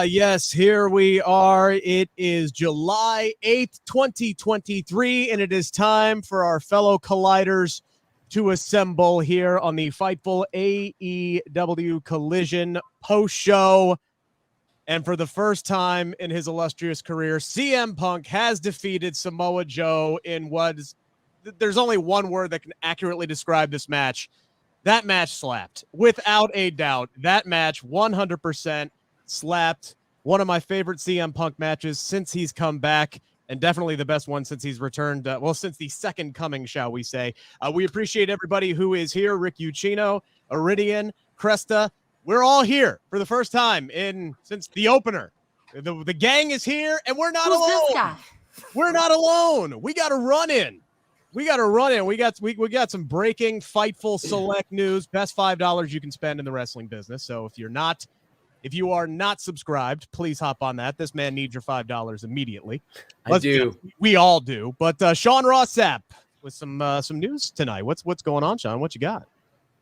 Yes, here we are. It is July 8th, 2023, and it is time for our fellow colliders to assemble here on the Fightful AEW Collision post-show. And for the first time in his illustrious career, CM Punk has defeated Samoa Joe in there's only one word that can accurately describe this match. That match slapped. Without a doubt, that match 100% slapped. One of my favorite CM Punk matches since he's come back, and definitely the best one since he's returned. Since the second coming, shall we say. We appreciate everybody who is here. Rick Ucchino, Iridian, Cresta. We're all here for the first time since the opener. The gang is here, and we're not alone. This guy? We're not alone. We got to run in. We got some breaking Fightful select news. Best $5 you can spend in the wrestling business. So if you are not subscribed, please hop on that. This man needs your $5 immediately. I do. We all do. But Sean Rossap with some news tonight. What's going on, Sean? What you got?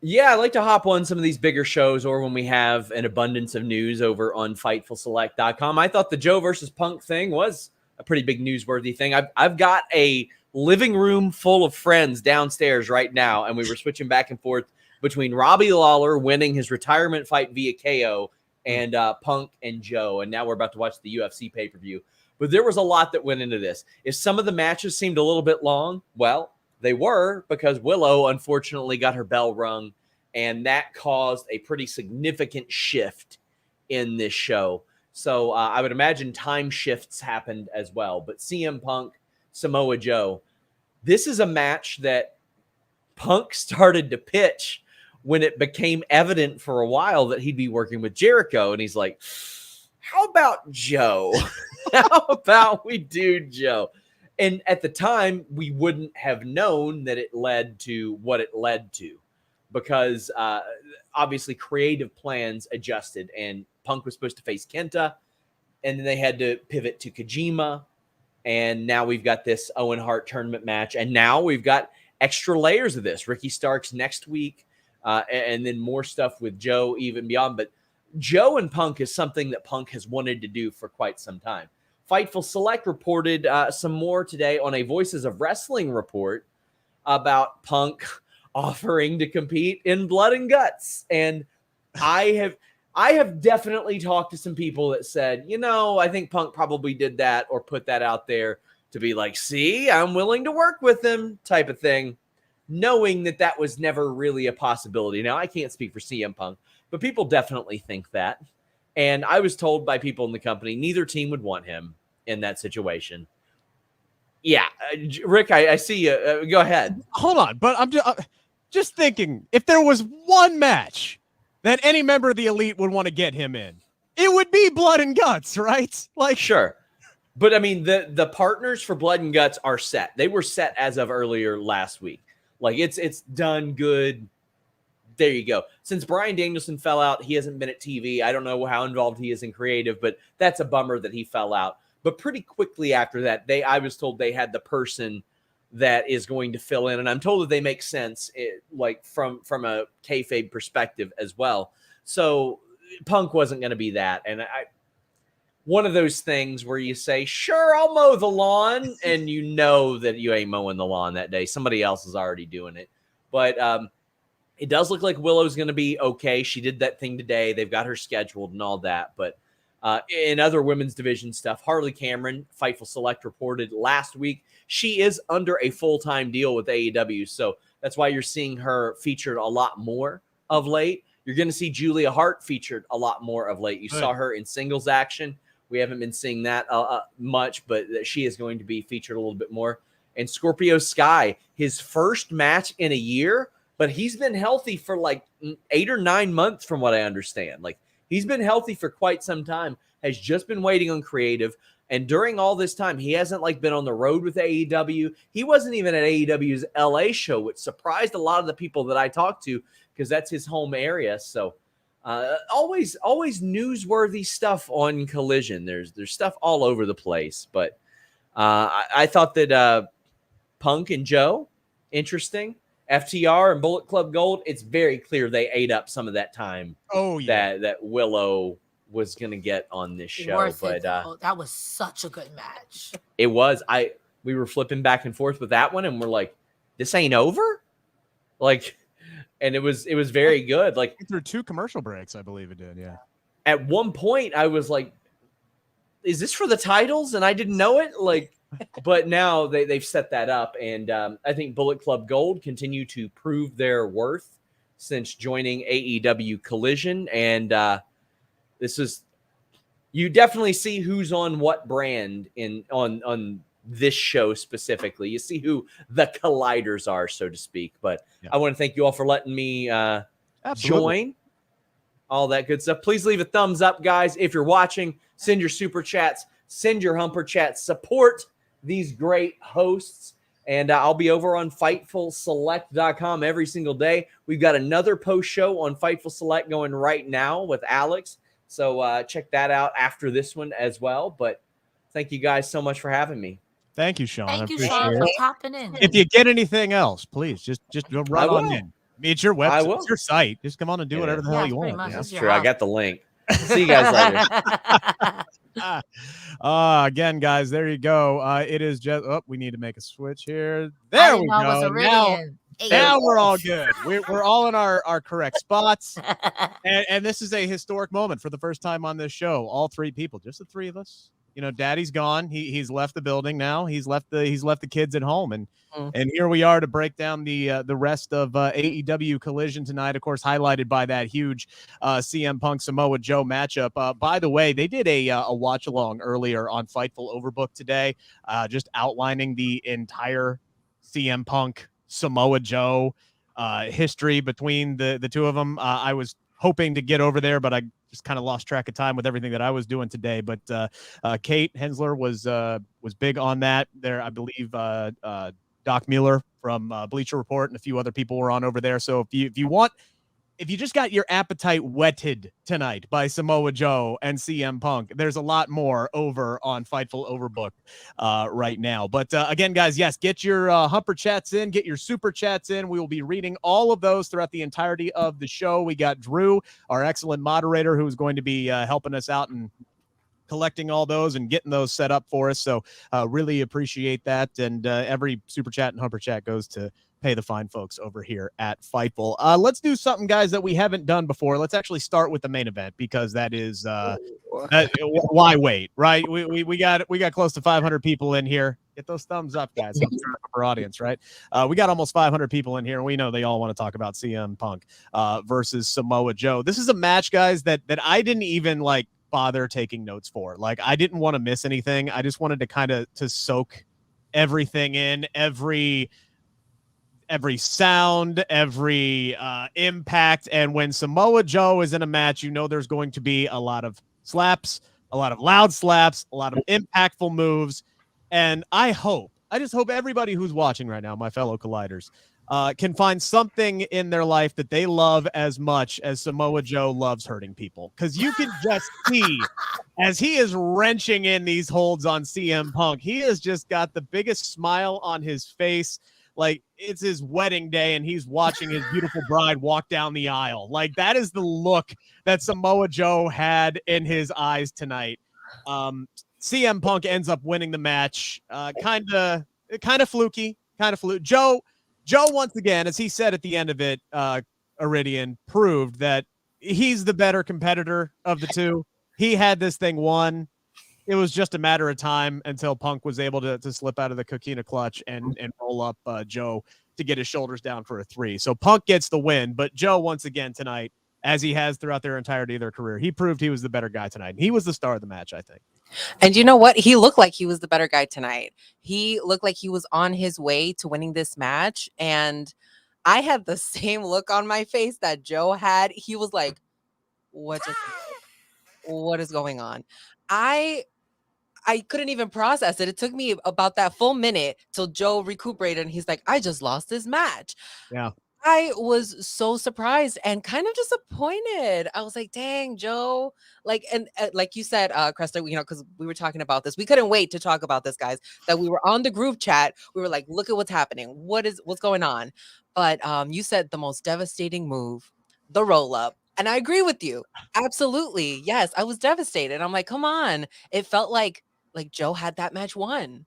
Yeah, I like to hop on some of these bigger shows or when we have an abundance of news over on FightfulSelect.com. I thought the Joe versus Punk thing was a pretty big newsworthy thing. I've got a living room full of friends downstairs right now, and we were switching back and forth between Robbie Lawler winning his retirement fight via KO and Punk and Joe, and now we're about to watch the UFC pay-per-view. But there was a lot that went into this. If some of the matches seemed a little bit long, well, they were, because Willow unfortunately got her bell rung, and that caused a pretty significant shift in this show. So I would imagine time shifts happened as well. But CM Punk, Samoa Joe, this is a match that Punk started to pitch when it became evident for a while that he'd be working with Jericho. And he's like, how about Joe? How about we do Joe? And at the time, we wouldn't have known that it led to what it led to, because obviously creative plans adjusted, and Punk was supposed to face Kenta, and then they had to pivot to Kojima. And now we've got this Owen Hart tournament match. And now we've got extra layers of this. Ricky Starks next week, and then more stuff with Joe even beyond. But Joe and Punk is something that Punk has wanted to do for quite some time. Fightful Select reported some more today on a Voices of Wrestling report about Punk offering to compete in Blood and Guts. And I have definitely talked to some people that said, I think Punk probably did that or put that out there to be like, see, I'm willing to work with him type of thing, knowing that that was never really a possibility. Now, I can't speak for CM Punk, but people definitely think that. And I was told by people in the company, neither team would want him in that situation. Yeah. Rick, I see you. Go ahead. Hold on. But I'm just thinking, if there was one match that any member of the Elite would want to get him in, it would be Blood and Guts, right? Like, sure. But I mean, the partners for Blood and Guts are set. They were set as of earlier last week. Like, it's done good. There you go. Since Bryan Danielson fell out, he hasn't been at TV. I don't know how involved he is in creative, but that's a bummer that he fell out. But pretty quickly after that, I was told they had the person that is going to fill in. And I'm told that they make sense, like from a kayfabe perspective as well. So Punk wasn't going to be that. And one of those things where you say, sure, I'll mow the lawn. And you know that you ain't mowing the lawn that day. Somebody else is already doing it. But it does look like Willow's going to be okay. She did that thing today. They've got her scheduled and all that. But in other women's division stuff, Harley Cameron, Fightful Select, reported last week she is under a full-time deal with AEW. So that's why you're seeing her featured a lot more of late. You're going to see Julia Hart featured a lot more of late. You saw her in singles action. We haven't been seeing that much, but she is going to be featured a little bit more. And Scorpio Sky, his first match in a year, but he's been healthy for like 8 or 9 months from what I understand. Like, he's been healthy for quite some time, has just been waiting on creative. And during all this time, he hasn't like been on the road with AEW. He wasn't even at AEW's LA show, which surprised a lot of the people that I talked to because that's his home area. So always newsworthy stuff on Collision. There's stuff all over the place. But I thought that Punk and Joe, interesting. FTR and Bullet Club Gold, it's very clear they ate up some of that time. Oh, yeah. That Willow was going to get on this show. Worth But it, though. That was such a good match. It was. We were flipping back and forth with that one, and we're like, this ain't over? Like, and it was very good. Like, through 2 commercial breaks, I believe it did, yeah. At one point, I was like, is this for the titles? And I didn't know it. Like, but now they've set that up, and I think Bullet Club Gold continue to prove their worth since joining AEW Collision, and this is, you definitely see who's on what brand on this show specifically. You see who the colliders are, so to speak. But yeah. I want to thank you all for letting me join. All that good stuff. Please leave a thumbs up, guys. If you're watching, send your super chats, send your humper chats, support these great hosts. And I'll be over on FightfulSelect.com every single day. We've got another post show on Fightful Select going right now with Alex. So check that out after this one as well. But thank you guys so much for having me. Thank you, Sean. Thank you, Sean, for popping in. If you get anything else, please just go run on in. It's your website, it's your site. Just come on and do whatever the hell you want. That's true. I got the link. See you guys later. Again, guys, there you go. It is just. Oh, we need to make a switch here. There we go. Now we're all good. We're all in our correct spots. And this is a historic moment for the first time on this show. All 3 people, just the 3 of us. You know, Daddy's gone. He's left the building now. He's left the kids at home, and here we are to break down the rest of AEW Collision tonight. Of course, highlighted by that huge CM Punk Samoa Joe matchup. By the way, they did a watch along earlier on Fightful Overbook today, just outlining the entire CM Punk Samoa Joe history between the 2 of them. I was hoping to get over there, but I just kind of lost track of time with everything that I was doing today. But Kate Hensler was big on that. There, I believe Doc Mueller from Bleacher Report and a few other people were on over there. So if you just got your appetite whetted tonight by Samoa Joe and CM Punk, there's a lot more over on Fightful Overbook right now. But again, guys, yes, get your humper chats in, get your super chats in. We will be reading all of those throughout the entirety of the show. We got Drew, our excellent moderator, who's going to be helping us out and collecting all those and getting those set up for us. So really appreciate that. And every super chat and humper chat goes to pay the fine folks over here at Fightful. Let's do something, guys, that we haven't done before. Let's actually start with the main event, because that is why wait, right? We got close to 500 people in here. Get those thumbs up, guys. Our audience, right? We got almost 500 people in here, and we know they all want to talk about CM Punk versus Samoa Joe. This is a match, guys, that I didn't even bother taking notes for. I didn't want to miss anything. I just wanted to kind of soak everything in, every sound, every impact. And when Samoa Joe is in a match, you know there's going to be a lot of slaps, a lot of loud slaps, a lot of impactful moves. And I just hope everybody who's watching right now, my fellow colliders, can find something in their life that they love as much as Samoa Joe loves hurting people. Because you can just see, as he is wrenching in these holds on CM Punk, he has just got the biggest smile on his face. Like it's his wedding day and he's watching his beautiful bride walk down the aisle. Like that is the look that Samoa Joe had in his eyes tonight. CM Punk ends up winning the match. Kind of fluky, Joe, once again, as he said at the end of it, Iridian proved that he's the better competitor of the 2. He had this thing won. It was just a matter of time until Punk was able to slip out of the coquina clutch and roll up Joe to get his shoulders down for a 3. So Punk gets the win, but Joe, once again tonight, as he has throughout their entirety of their career, he proved he was the better guy tonight. He was the star of the match, I think. And you know what? He looked like he was the better guy tonight. He looked like he was on his way to winning this match. And I had the same look on my face that Joe had. He was like, what is going on? I couldn't even process it. It took me about that full minute till Joe recuperated and he's like, I just lost this match. Yeah. I was so surprised and kind of disappointed. I was like, dang, Joe. Like you said, Cresta, because we were talking about this. We couldn't wait to talk about this, guys, that we were on the group chat. We were like, look at what's happening. What's going on? But you said the most devastating move, the roll up. And I agree with you. Absolutely. Yes, I was devastated. I'm like, come on. It felt like Joe had that match won.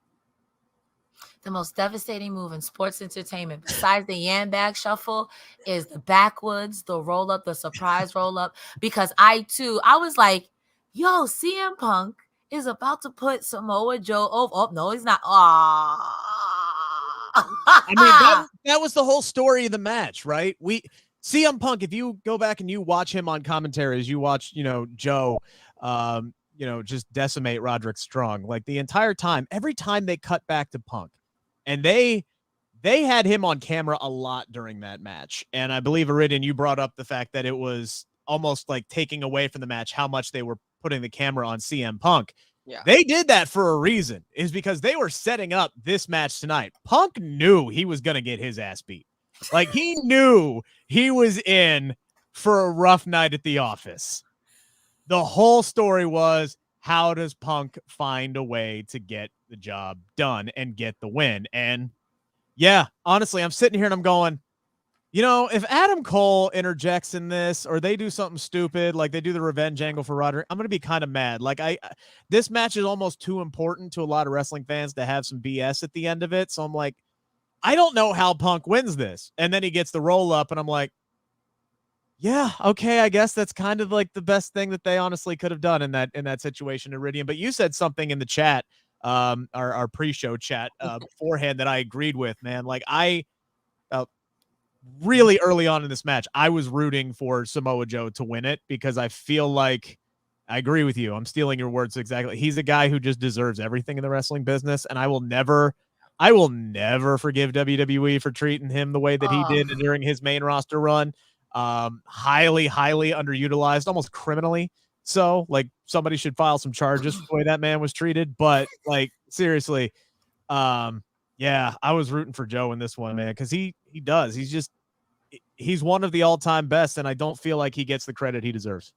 The most devastating move in sports entertainment, besides the Yan bag shuffle, is the backwoods, the roll up, the surprise roll up. Because I was like, yo, CM Punk is about to put Samoa Joe over. Oh, no, he's not. I mean, that was the whole story of the match, right? CM Punk, if you go back and you watch him on commentary, as you watch, Joe, just decimate Roderick Strong, like the entire time, every time they cut back to Punk, and they had him on camera a lot during that match. And I believe, Iridian, you brought up the fact that it was almost like taking away from the match how much they were putting the camera on CM Punk. Yeah. They did that for a reason, is because they were setting up this match tonight. Punk knew he was going to get his ass beat. Like, he knew he was in for a rough night at the office. The whole story was, how does Punk find a way to get the job done and get the win? And yeah, honestly, I'm sitting here and I'm going, if Adam Cole interjects in this, or they do something stupid, like they do the revenge angle for Roderick, I'm going to be kind of mad. Like, this match is almost too important to a lot of wrestling fans to have some BS at the end of it. So I'm like, I don't know how Punk wins this. And then he gets the roll up and I'm like, yeah, okay, I guess that's kind of like the best thing that they honestly could have done in that situation, Iridian. But you said something in the chat, our pre-show chat beforehand, that I agreed with, man. Like, really early on in this match, I was rooting for Samoa Joe to win it, because I feel like, I agree with you. I'm stealing your words exactly. He's a guy who just deserves everything in the wrestling business, and I will never forgive WWE for treating him the way that he did during his main roster run. Highly underutilized, almost criminally. So, like, somebody should file some charges for the way that man was treated. But, like, seriously, yeah, I was rooting for Joe in this one, man, because he does. He's one of the all-time best, and I don't feel like he gets the credit he deserves.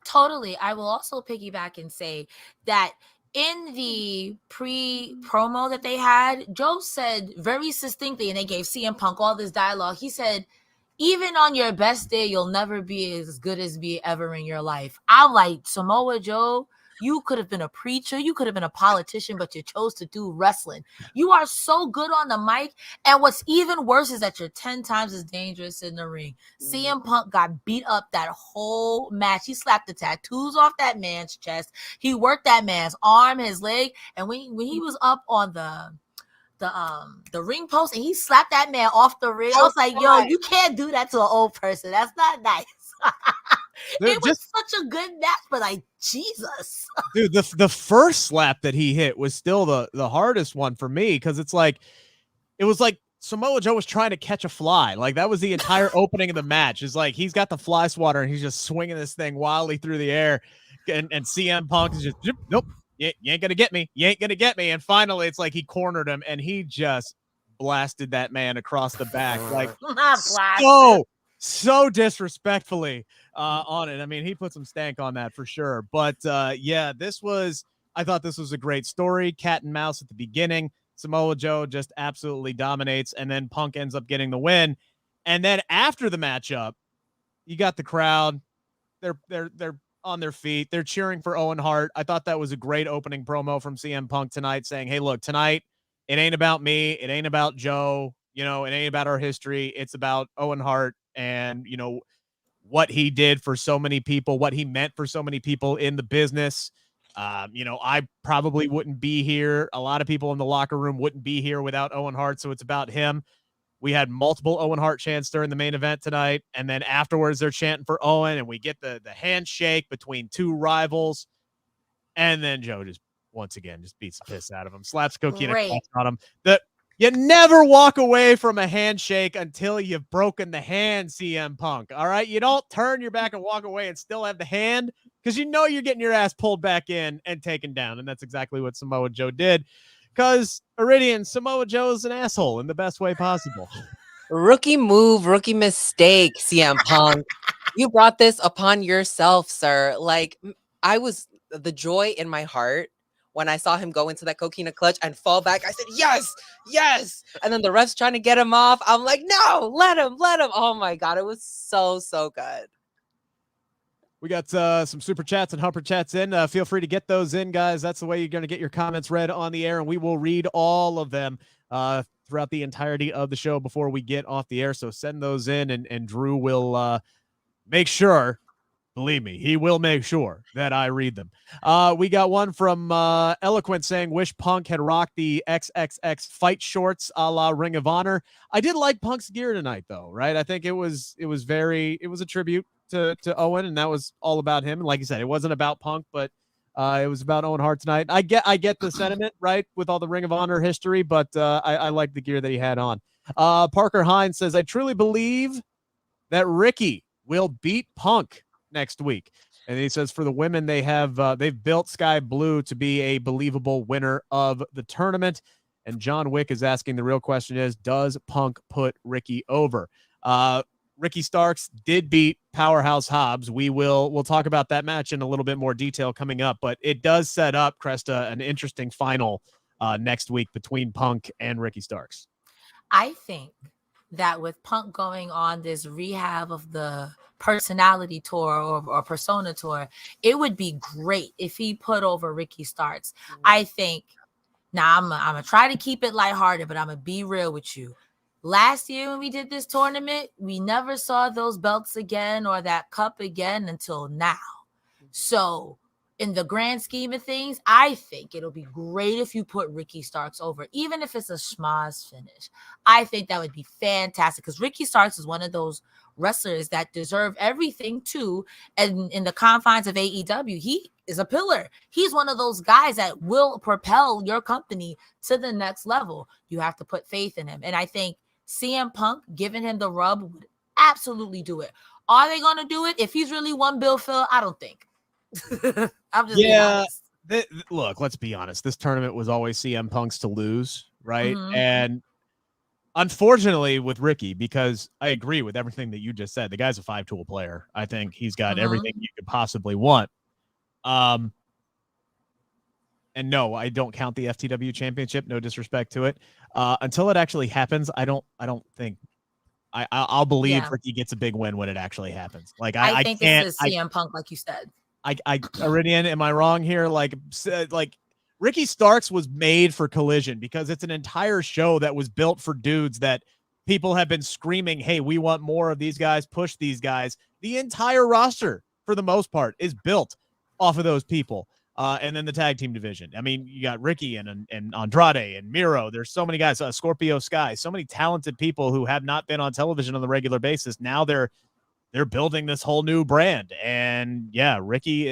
Totally. I will also piggyback and say that in the pre-promo that they had, Joe said very succinctly, and they gave CM Punk all this dialogue. He said, even on your best day, you'll never be as good as be ever in your life. I'm like, Samoa Joe, you could have been a preacher, you could have been a politician, but you chose to do wrestling. You are so good on the mic, and what's even worse is that you're 10 times as dangerous in the ring. CM Punk got beat up that whole match. He slapped the tattoos off that man's chest. He worked that man's arm, his leg, and when he was up on the ring post and he slapped that man off the ring, I was like, yo, you can't do that to an old person. That's not nice. It was such a good match, but like, Jesus. Dude, the first slap that he hit was still the hardest one for me, because it was like Samoa Joe was trying to catch a fly. Like, that was the entire opening of the match. It's like he's got the fly swatter and he's just swinging this thing wildly through the air, and CM Punk is just, nope, you ain't gonna get me. You ain't gonna get me. And finally, it's like he cornered him and he just blasted that man across the back, like so disrespectfully on it. I mean, he put some stank on that for sure. But yeah, I thought this was a great story. Cat and mouse at the beginning. Samoa Joe just absolutely dominates, and then Punk ends up getting the win. And then after the matchup, you got the crowd. They're on their feet. They're cheering for Owen Hart. I thought that was a great opening promo from CM Punk tonight, saying, hey, look, tonight, it ain't about me. It ain't about Joe. It ain't about our history. It's about Owen Hart and, what he did for so many people, what he meant for so many people in the business. I probably wouldn't be here. A lot of people in the locker room wouldn't be here without Owen Hart. So it's about him. We had multiple Owen Hart chants during the main event tonight. And then afterwards, they're chanting for Owen, and we get the handshake between two rivals. And then Joe just, once again, just beats the piss out of him, slaps coquina on him. You never walk away from a handshake until you've broken the hand, CM Punk. All right? You don't turn your back and walk away and still have the hand, because you're getting your ass pulled back in and taken down. And that's exactly what Samoa Joe did. Because, Iridian, Samoa Joe is an asshole in the best way possible. Rookie move, rookie mistake, CM Punk. You brought this upon yourself, sir. Like, I was the joy in my heart when I saw him go into that coquina clutch and fall back. I said, yes. And then the ref's trying to get him off. I'm like, no, let him. Oh my God. It was so good. We got some super chats and humper chats in. Feel free to get those in, guys. That's the way you're going to get your comments read on the air, and we will read all of them throughout the entirety of the show before we get off the air. So send those in, and Drew will make sure, believe me, he will make sure that I read them. We got one from Eloquent saying, wish Punk had rocked the XXX fight shorts a la Ring of Honor. I did like Punk's gear tonight, though, right? I think it was a tribute to Owen, and that was all about him. And like you said, it wasn't about Punk, but it was about Owen Hart tonight. I get the sentiment, right, with all the Ring of Honor history, but I like the gear that he had on. Parker Hines says, I truly believe that Ricky will beat Punk next week. And he says for the women, they've built Sky Blue to be a believable winner of the tournament. And John Wick is asking, the real question is, does Punk put Ricky over? Ricky Starks did beat Powerhouse Hobbs. We'll talk about that match in a little bit more detail coming up, but it does set up, Cresta, an interesting final next week between Punk and Ricky Starks. I think that with Punk going on this rehab of the personality tour or persona tour, it would be great if he put over Ricky Starks. I think, now I'm gonna try to keep it lighthearted, but I'm gonna be real with you. Last year when we did this tournament, we never saw those belts again or that cup again until now. So in the grand scheme of things, I think it'll be great if you put Ricky Starks over, even if it's a schmozz finish. I think that would be fantastic because Ricky Starks is one of those wrestlers that deserve everything too. And in the confines of AEW, he is a pillar. He's one of those guys that will propel your company to the next level. You have to put faith in him. And I think CM Punk giving him the rub would absolutely do it. Are they going to do it? If he's really one Bill Phil, I don't think. I'm just being honest. Look, let's be honest. This tournament was always CM Punk's to lose, right? Mhm. And unfortunately with Ricky, because I agree with everything that you just said, the guy's a 5-tool player. I think he's got everything you could possibly want. And no, I don't count the FTW championship. No disrespect to it. Until it actually happens, I don't think I'll believe Ricky gets a big win when it actually happens. Like I think this is CM Punk, like you said. Iridian, am I wrong here? Like Ricky Starks was made for Collision because it's an entire show that was built for dudes that people have been screaming, hey, we want more of these guys, push these guys. The entire roster, for the most part, is built off of those people. And then the tag team division. I mean, you got Ricky and Andrade and Miro. There's so many guys, Scorpio Sky, so many talented people who have not been on television on the regular basis. Now they're building this whole new brand. And yeah, Ricky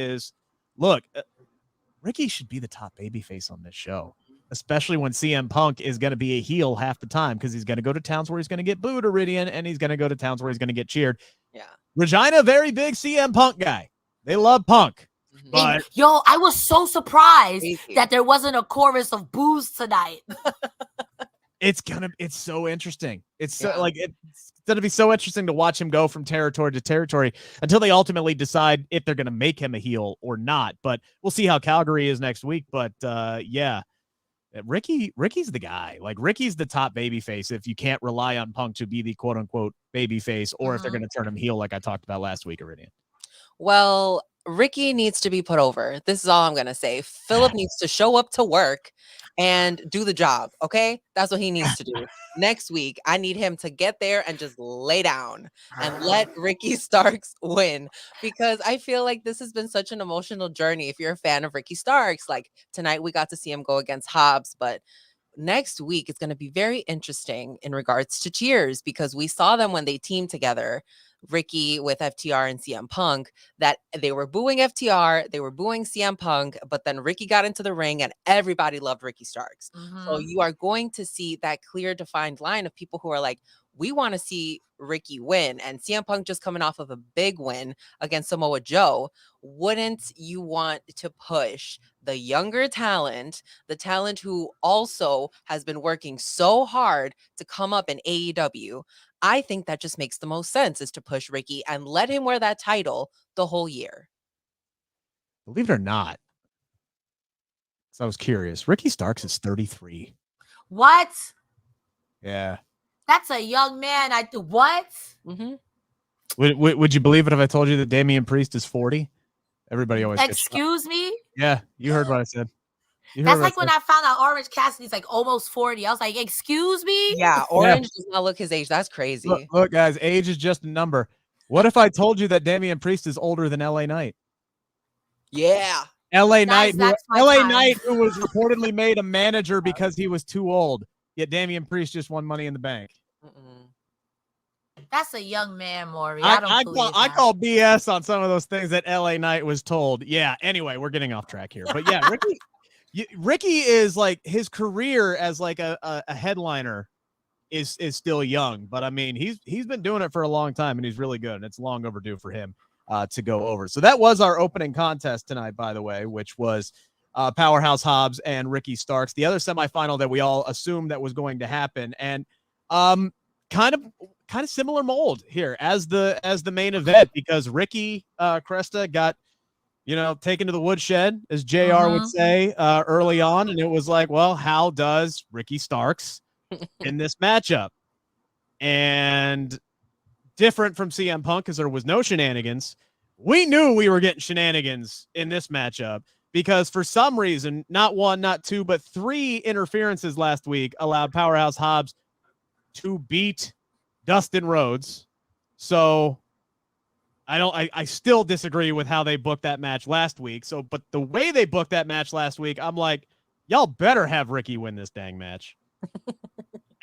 should be the top babyface on this show, especially when CM Punk is going to be a heel half the time because he's going to go to towns where he's going to get booed, Iridian, and he's going to go to towns where he's going to get cheered. Yeah. Regina, very big CM Punk guy. They love Punk. But yo, I was so surprised that there wasn't a chorus of boos tonight. it's so interesting. It's going to be so interesting to watch him go from territory to territory until they ultimately decide if they're going to make him a heel or not. But we'll see how Calgary is next week. But yeah, Ricky's the guy. Like Ricky's the top babyface if you can't rely on Punk to be the quote unquote babyface, or if they're going to turn him heel like I talked about last week, Iridian. Well, Ricky needs to be put over. This is all I'm going to say. Philip needs to show up to work and do the job. Okay. That's what he needs to do. Next week, I need him to get there and just lay down and let Ricky Starks win, because I feel like this has been such an emotional journey. If you're a fan of Ricky Starks, like tonight we got to see him go against Hobbs, but next week it's going to be very interesting in regards to cheers, because we saw them when they teamed together, Ricky with FTR and CM Punk, that they were booing FTR, they were booing CM Punk, but then Ricky got into the ring and everybody loved Ricky Starks. So you are going to see that clear defined line of people who are like, we want to see Ricky win, and CM Punk just coming off of a big win against Samoa Joe. Wouldn't you want to push the younger talent, the talent who also has been working so hard to come up in AEW? I think that just makes the most sense, is to push Ricky and let him wear that title the whole year. Believe it or not, so I was curious. Ricky Starks is 33. What? Yeah. That's a young man. What? Mm-hmm. Would you believe it if I told you that Damian Priest is 40? Everybody always gets shocked. Excuse me? Yeah, you heard what I said. That's like when I found out Orange Cassidy's like almost 40. I was like, excuse me? Yeah, Orange does not look his age. That's crazy. Look, guys, age is just a number. What if I told you that Damian Priest is older than LA Knight? Yeah. LA Knight, who was reportedly made a manager because he was too old. Yet Damian Priest just won Money in the Bank. That's a young man, Maury. I call BS on some of those things that LA Knight was told. Yeah. Anyway, we're getting off track here, but yeah, Ricky is like his career as like a headliner is still young, but I mean he's been doing it for a long time and he's really good, and it's long overdue for him to go over. So that was our opening contest tonight, by the way, which was Powerhouse Hobbs and Ricky Starks, the other semifinal that we all assumed that was going to happen, and kind of similar mold here as the main event, because Ricky Cresta got taken to the woodshed, as JR would say, early on, and it was like, well, how does Ricky Starks in this matchup? And different from CM Punk, because there was no shenanigans. We knew we were getting shenanigans in this matchup because for some reason, not one, not two, but 3 interferences last week allowed Powerhouse Hobbs to beat Dustin Rhodes. So I still disagree with how they booked that match last week. So, but the way they booked that match last week, I'm like, y'all better have Ricky win this dang match.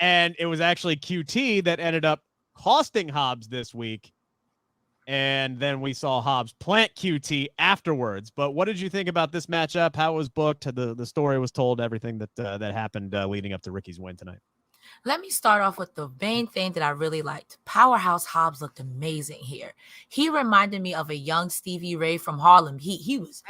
And it was actually QT that ended up costing Hobbs this week. And then we saw Hobbs plant QT afterwards. But what did you think about this matchup? How it was booked? The story was told, everything that happened leading up to Ricky's win tonight. Let me start off with the main thing that I really liked. Powerhouse Hobbs looked amazing here. He reminded me of a young Stevie Ray from Harlem. He was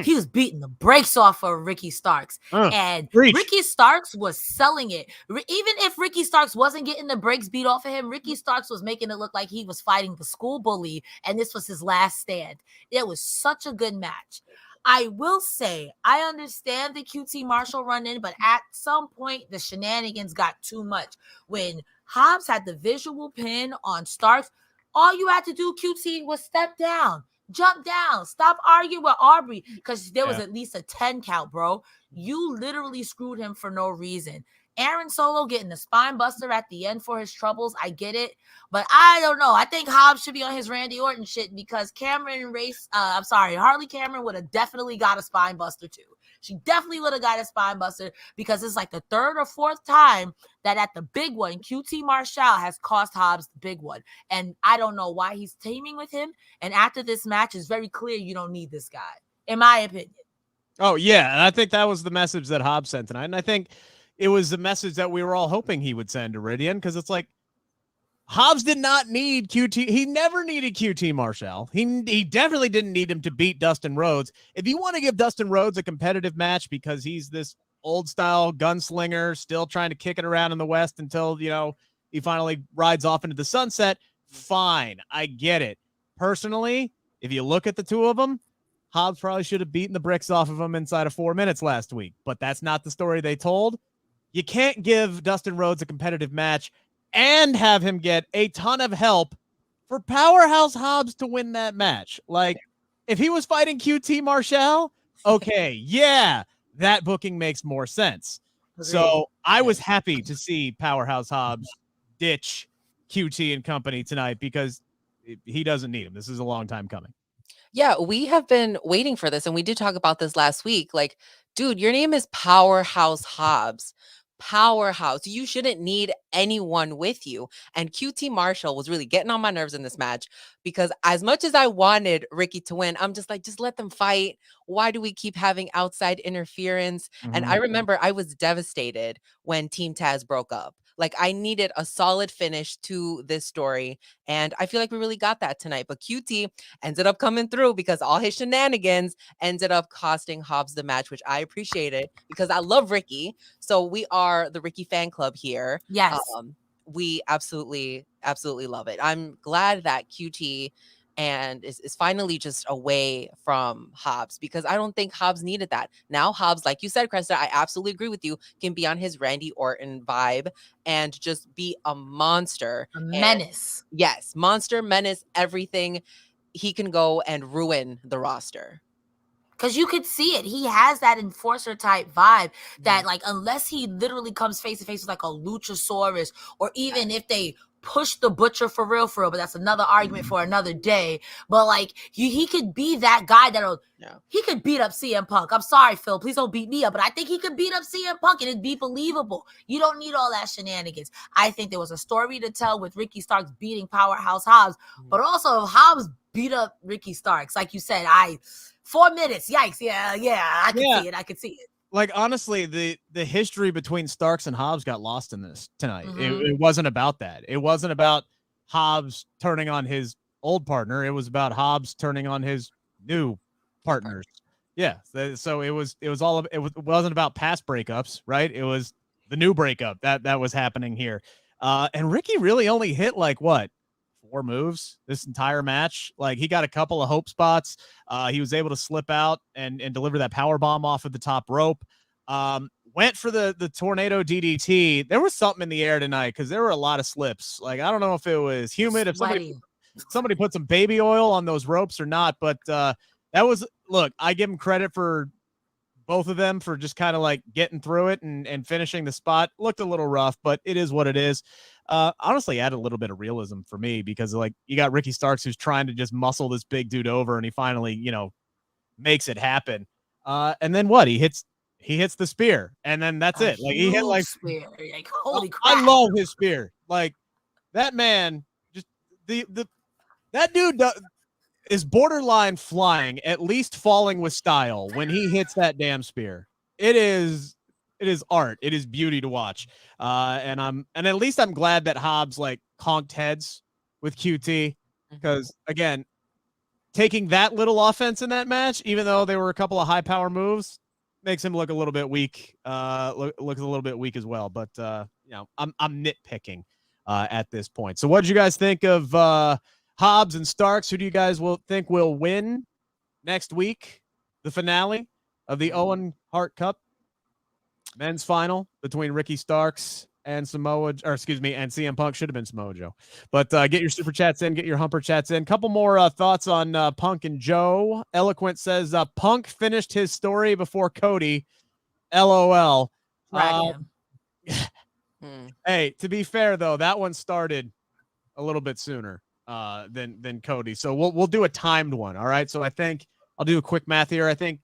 he was beating the brakes off of Ricky Starks. And Ricky Starks was selling it. Even if Ricky Starks wasn't getting the brakes beat off of him, Ricky Starks was making it look like he was fighting the school bully and this was his last stand. It was such a good match. I will say, I understand the QT Marshall run in, but at some point, the shenanigans got too much. When Hobbs had the visual pin on Starks, all you had to do, QT, was step down, jump down, stop arguing with Aubrey, because there was at least a 10 count, bro. You literally screwed him for no reason. Aaron Solo getting the spine buster at the end for his troubles, I get it. But I don't know. I think Hobbs should be on his Randy Orton shit, because Harley Cameron would have definitely got a spine buster too. She definitely would have got a spine buster, because it's like the 3rd or 4th time that at the big one, QT Marshall has cost Hobbs the big one. And I don't know why he's teaming with him. And after this match, it's very clear you don't need this guy, in my opinion. Oh, yeah. And I think that was the message that Hobbs sent tonight. And I think it was the message that we were all hoping he would send to Iridian, because it's like, Hobbs did not need QT. He never needed QT Marshall. He definitely didn't need him to beat Dustin Rhodes. If you want to give Dustin Rhodes a competitive match because he's this old style gunslinger still trying to kick it around in the West until, he finally rides off into the sunset, fine. I get it. Personally, if you look at the two of them, Hobbs probably should have beaten the bricks off of him inside of 4 minutes last week, but that's not the story they told. You can't give Dustin Rhodes a competitive match and have him get a ton of help for Powerhouse Hobbs to win that match. Like, if he was fighting QT Marshall, okay, yeah, that booking makes more sense. So I was happy to see Powerhouse Hobbs ditch QT and company tonight, because he doesn't need him. This is a long time coming. Yeah, we have been waiting for this, and we did talk about this last week. Like, dude, your name is Powerhouse Hobbs. Powerhouse. You shouldn't need anyone with you. And QT Marshall was really getting on my nerves in this match, because as much as I wanted Ricky to win, I'm just like, just let them fight. Why do we keep having outside interference? And I remember I was devastated when Team Taz broke up. Like, I needed a solid finish to this story, and I feel like we really got that tonight. But QT ended up coming through, because all his shenanigans ended up costing Hobbs the match, which I appreciated, because I love Ricky. So we are the Ricky fan club here. Yes. We absolutely love it. I'm glad that QT and is finally just away from Hobbs, because I don't think Hobbs needed that. Now Hobbs, like you said, Cresta, I absolutely agree with you, can be on his Randy Orton vibe and just be a monster. A menace. And yes, monster, menace, everything. He can go and ruin the roster. Because you could see it. He has that enforcer type vibe that, like, unless he literally comes face to face with like a Luchasaurus, or even if they push the Butcher for real, but that's another argument for another day. But like, he could be that guy he could beat up CM Punk. I'm sorry, Phil, please don't beat me up, but I think he could beat up CM Punk and it'd be believable. You don't need all that shenanigans. I think there was a story to tell with Ricky Starks beating Powerhouse Hobbs, but also if Hobbs beat up Ricky Starks, like you said, 4 minutes. Yikes. Yeah. I could see it. Like, honestly, the history between Starks and Hobbs got lost in this tonight. Mm-hmm. It wasn't about that. It wasn't about Hobbs turning on his old partner. It was about Hobbs turning on his new partners. Yeah. So it wasn't about past breakups, right? It was the new breakup that was happening here. And Ricky really only hit like what? 4 moves this entire match. Like, he got a couple of hope spots. He was able to slip out and deliver that power bomb off of the top rope. Went for the tornado DDT. There was something in the air tonight because there were a lot of slips. Like, I don't know if it was humid, if somebody put some baby oil on those ropes or not, but look, I give him credit for both of them for just kind of like getting through it and finishing the spot. Looked a little rough, but it is what it is. Honestly, add a little bit of realism for me, because like, you got Ricky Starks who's trying to just muscle this big dude over, and he finally, makes it happen. And then what? He hits the spear, and then that's it. Like, he hit like spear. Like, holy crap. I love his spear. Like, that man, just that dude is borderline flying, at least falling with style when he hits that damn spear. It is art. It is beauty to watch. And at least I'm glad that Hobbs like conked heads with QT, because again, taking that little offense in that match, even though there were a couple of high power moves, makes him look a little bit weak. Looks a little bit weak as well. But I'm nitpicking at this point. So what did you guys think of Hobbs and Starks? Who do you guys think will win next week? The finale of the Owen Hart Cup men's final between Ricky Starks and CM Punk. Should have been Samoa Joe. But get your super chats in, get your humper chats in. Couple more thoughts on Punk and Joe. Eloquent says Punk finished his story before Cody. LOL. Hey, to be fair though, that one started a little bit sooner than Cody. So we'll do a timed one. All right. So I think I'll do a quick math here. I think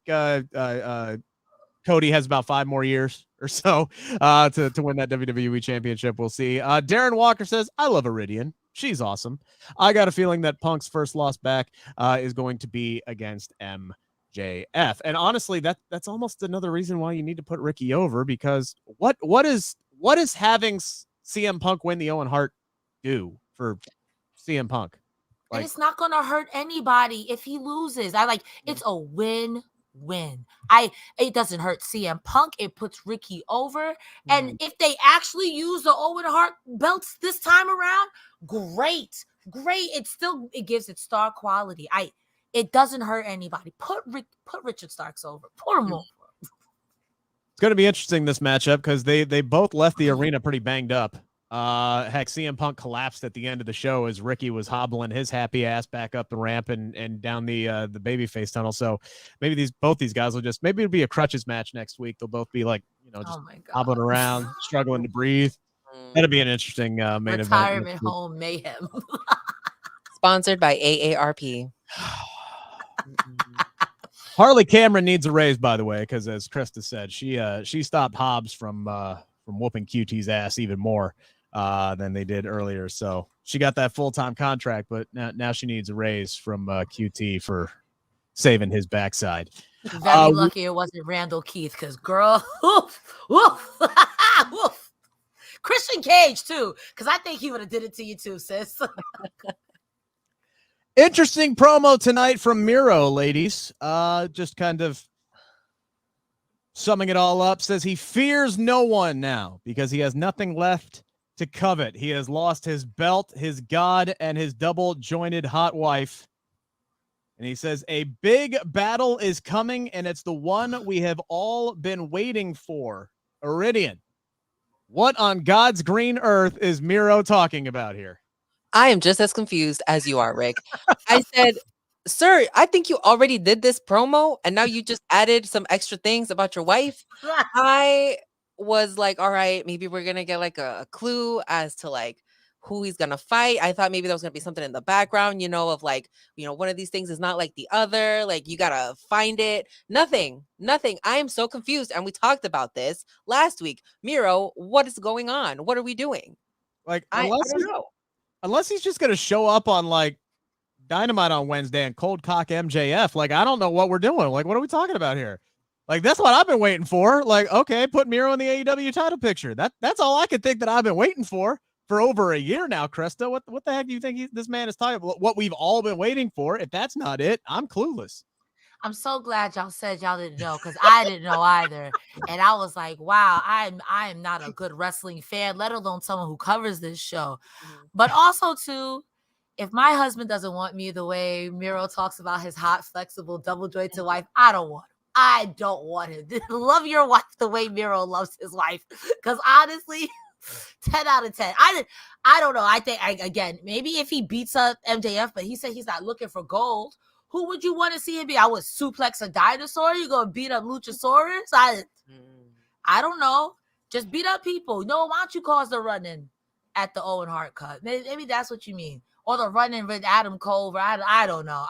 Cody has about 5 more years or so to win that WWE Championship. We'll see. Darren Walker says, I love Iridian. She's awesome. I got a feeling that Punk's first loss back is going to be against MJF. And honestly, that's almost another reason why you need to put Ricky over, because what is having CM Punk win the Owen Hart do for CM Punk? And it's not going to hurt anybody if he loses. It's a win-win. It doesn't hurt CM Punk. It puts Ricky over. And if they actually use the Owen Hart belts this time around, great. It gives it star quality. It doesn't hurt anybody. Put Richard Starks over. Put him over. It's going to be interesting, this matchup, because they both left the arena pretty banged up. Heck, CM Punk collapsed at the end of the show as Ricky was hobbling his happy ass back up the ramp and down the babyface tunnel. So maybe both these guys maybe it'll be a crutches match next week. They'll both be like, just hobbling around, struggling to breathe. That'll be an interesting main event. Retirement home mayhem. Sponsored by AARP. Harley Cameron needs a raise, by the way, because as Cresta said, she stopped Hobbs from whooping QT's ass even more than they did earlier. So she got that full-time contract, but now she needs a raise from QT for saving his backside. Very lucky it wasn't Randall Keith, because girl, woof. Christian Cage too, because I think he would have did it to you too, sis. Interesting promo tonight from Miro, ladies. Just kind of summing it all up, says he fears no one now because he has nothing left to covet. He has lost his belt, his god, and his double-jointed hot wife And he says, a big battle is coming, and it's the one we have all been waiting for. Iridian, what on God's green earth is Miro talking about here? I am just as confused as you are, Rick. I said, sir, I think you already did this promo, and now you just added some extra things about your wife. I was like, all right, maybe we're going to get like a clue as to like who he's going to fight. I thought maybe there was going to be something in the background, of like, one of these things is not like the other. Like, you got to find it. Nothing. I am so confused. And we talked about this last week. Miro, what is going on? What are we doing? Like, I don't know. Unless he's just going to show up on like Dynamite on Wednesday and cold cock MJF. Like, I don't know what we're doing. Like, what are we talking about here? Like, that's what I've been waiting for. Like, okay, put Miro in the AEW title picture. That's all I could think that I've been waiting for over a year now, Cresta. What the heck do you think this man is talking about? What we've all been waiting for. If that's not it, I'm clueless. I'm so glad y'all said y'all didn't know, because I didn't know either. And I was like, wow, I am not a good wrestling fan, let alone someone who covers this show. But also, too, if my husband doesn't want me the way Miro talks about his hot, flexible, double-jointed wife, I don't want him. I don't want him. Love your wife the way Miro loves his wife. Because honestly, 10 out of 10. I don't know. I think, again, maybe if he beats up MJF, but he said he's not looking for gold. Who would you want to see him be? I would suplex a dinosaur. You gonna beat up Luchasaurus? I don't know. Just beat up people. No, why don't you cause the run-in at the Owen Hart cut? Maybe that's what you mean. Or the run-in with Adam Cole. I don't know.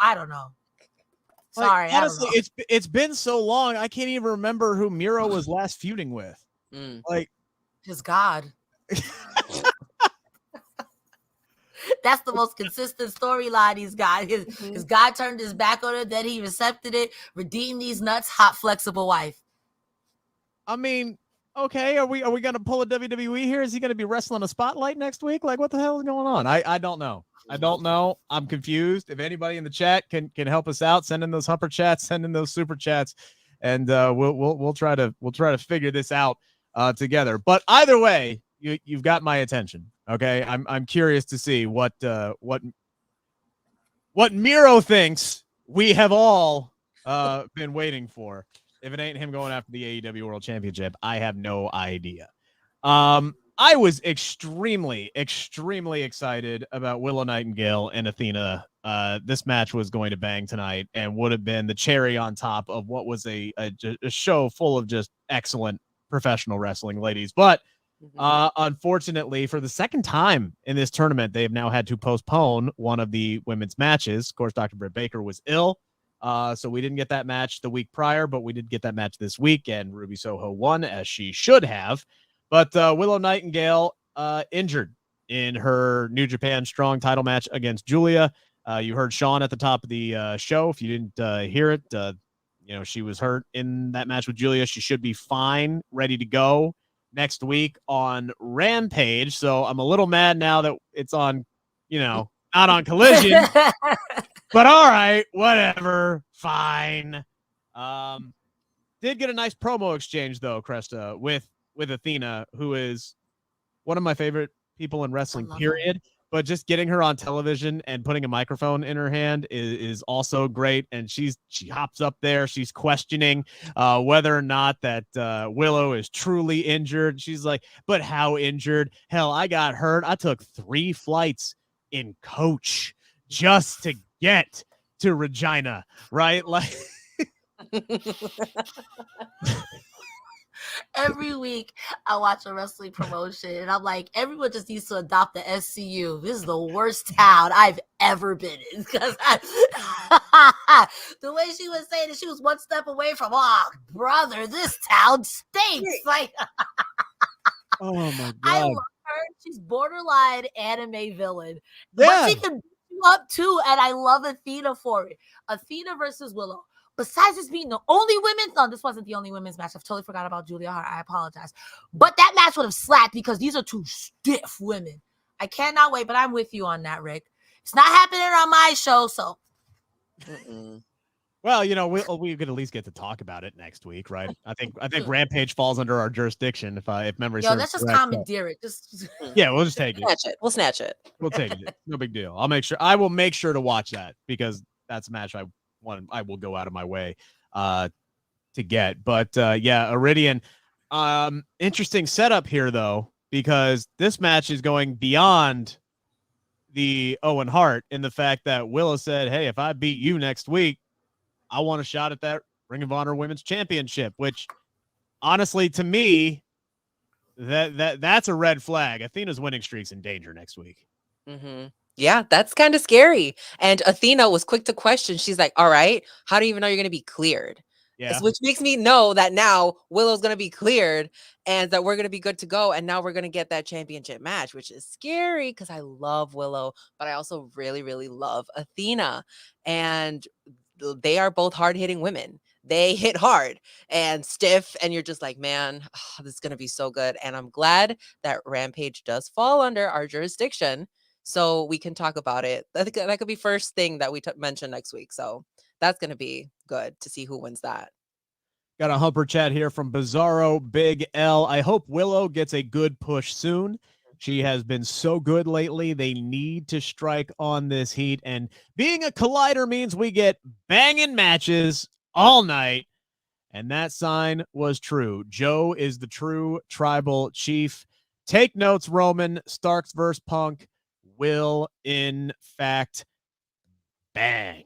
Sorry. Like, honestly, it's been so long. I can't even remember who Miro was last feuding with. Like, his God. That's the most consistent storyline he's got. His God turned his back on it, then he accepted it, redeemed these nuts, hot, flexible wife. I mean, okay, are we gonna pull a WWE here? Is he gonna be wrestling a spotlight next week? Like, what the hell is going on? I don't know. I'm confused. If anybody in the chat can help us out, send in those humper chats, send in those super chats, and we'll try to figure this out together. But either way, you've got my attention. Okay, I'm curious to see what Miro thinks we have all been waiting for. If it ain't him going after the AEW World Championship, I have no idea. I was extremely excited about Willow Nightingale and Athena. This match was going to bang tonight and would have been the cherry on top of what was a show full of just excellent professional wrestling ladies. But unfortunately, for the second time in this tournament, they have now had to postpone one of the women's matches. Of course, Dr. Britt Baker was ill, so we didn't get that match the week prior, but we did get that match this week, and Ruby Soho won, as she should have. But Willow Nightingale injured in her New Japan Strong title match against Julia. You heard Sean at the top of the show. If you didn't hear it, she was hurt in that match with Julia. She should be fine, ready to go next week on Rampage. So I'm a little mad now that it's on, not on Collision. But all right, whatever, fine. Did get a nice promo exchange though, Cresta, with Athena, who is one of my favorite people in wrestling, period. But just getting her on television and putting a microphone in her hand is also great. And she hops up there. She's questioning whether or not that Willow is truly injured. She's like, but how injured? Hell, I got hurt. I took 3 flights in coach just to get to Regina, right? Like every week I watch a wrestling promotion and I'm like, everyone just needs to adopt the SCU. This is the worst town I've ever been in. Because the way she was saying it, she was one step away from, oh, brother, this town stinks. Like, oh my God. I love her. She's borderline anime villain. Yeah. But she can beat you up too. And I love Athena for it. Athena versus Willow. Besides this being the only women's, no, this wasn't the only women's match. I've totally forgot about Julia Hart. I apologize. But that match would have slapped because these are 2 stiff women. I cannot wait, but I'm with you on that, Rick. It's not happening on my show, so. Well, we could at least get to talk about it next week, right? I think Rampage falls under our jurisdiction if memory serves. Let's just commandeer it. Yeah, we'll just take it. We'll snatch it. We'll take it. No big deal. I will make sure to watch that because that's a match I will go out of my way to get. But yeah, Iridian, interesting setup here though, because this match is going beyond the Owen Hart in the fact that Willow said, hey, if I beat you next week, I want a shot at that Ring of Honor Women's Championship, which honestly, to me, that's a red flag. Athena's winning streak's in danger next week. Mm-hmm. Yeah, that's kind of scary. And Athena was quick to question. She's like, all right, how do you even know you're going to be cleared? Yeah. Which makes me know that now Willow's going to be cleared and that we're going to be good to go. And now we're going to get that championship match, which is scary because I love Willow, but I also really, really love Athena. And they are both hard-hitting women. They hit hard and stiff, and you're just like, man, this is going to be so good. And I'm glad that Rampage does fall under our jurisdiction so we can talk about it. That could be first thing that we mention next week. So that's going to be good to see who wins that. Got a humper chat here from Bizarro Big L. I hope Willow gets a good push soon. She has been so good lately. They need to strike on this heat. And being a collider means we get banging matches all night. And that sign was true. Joe is the true tribal chief. Take notes, Roman. Starks versus Punk will, in fact, bang.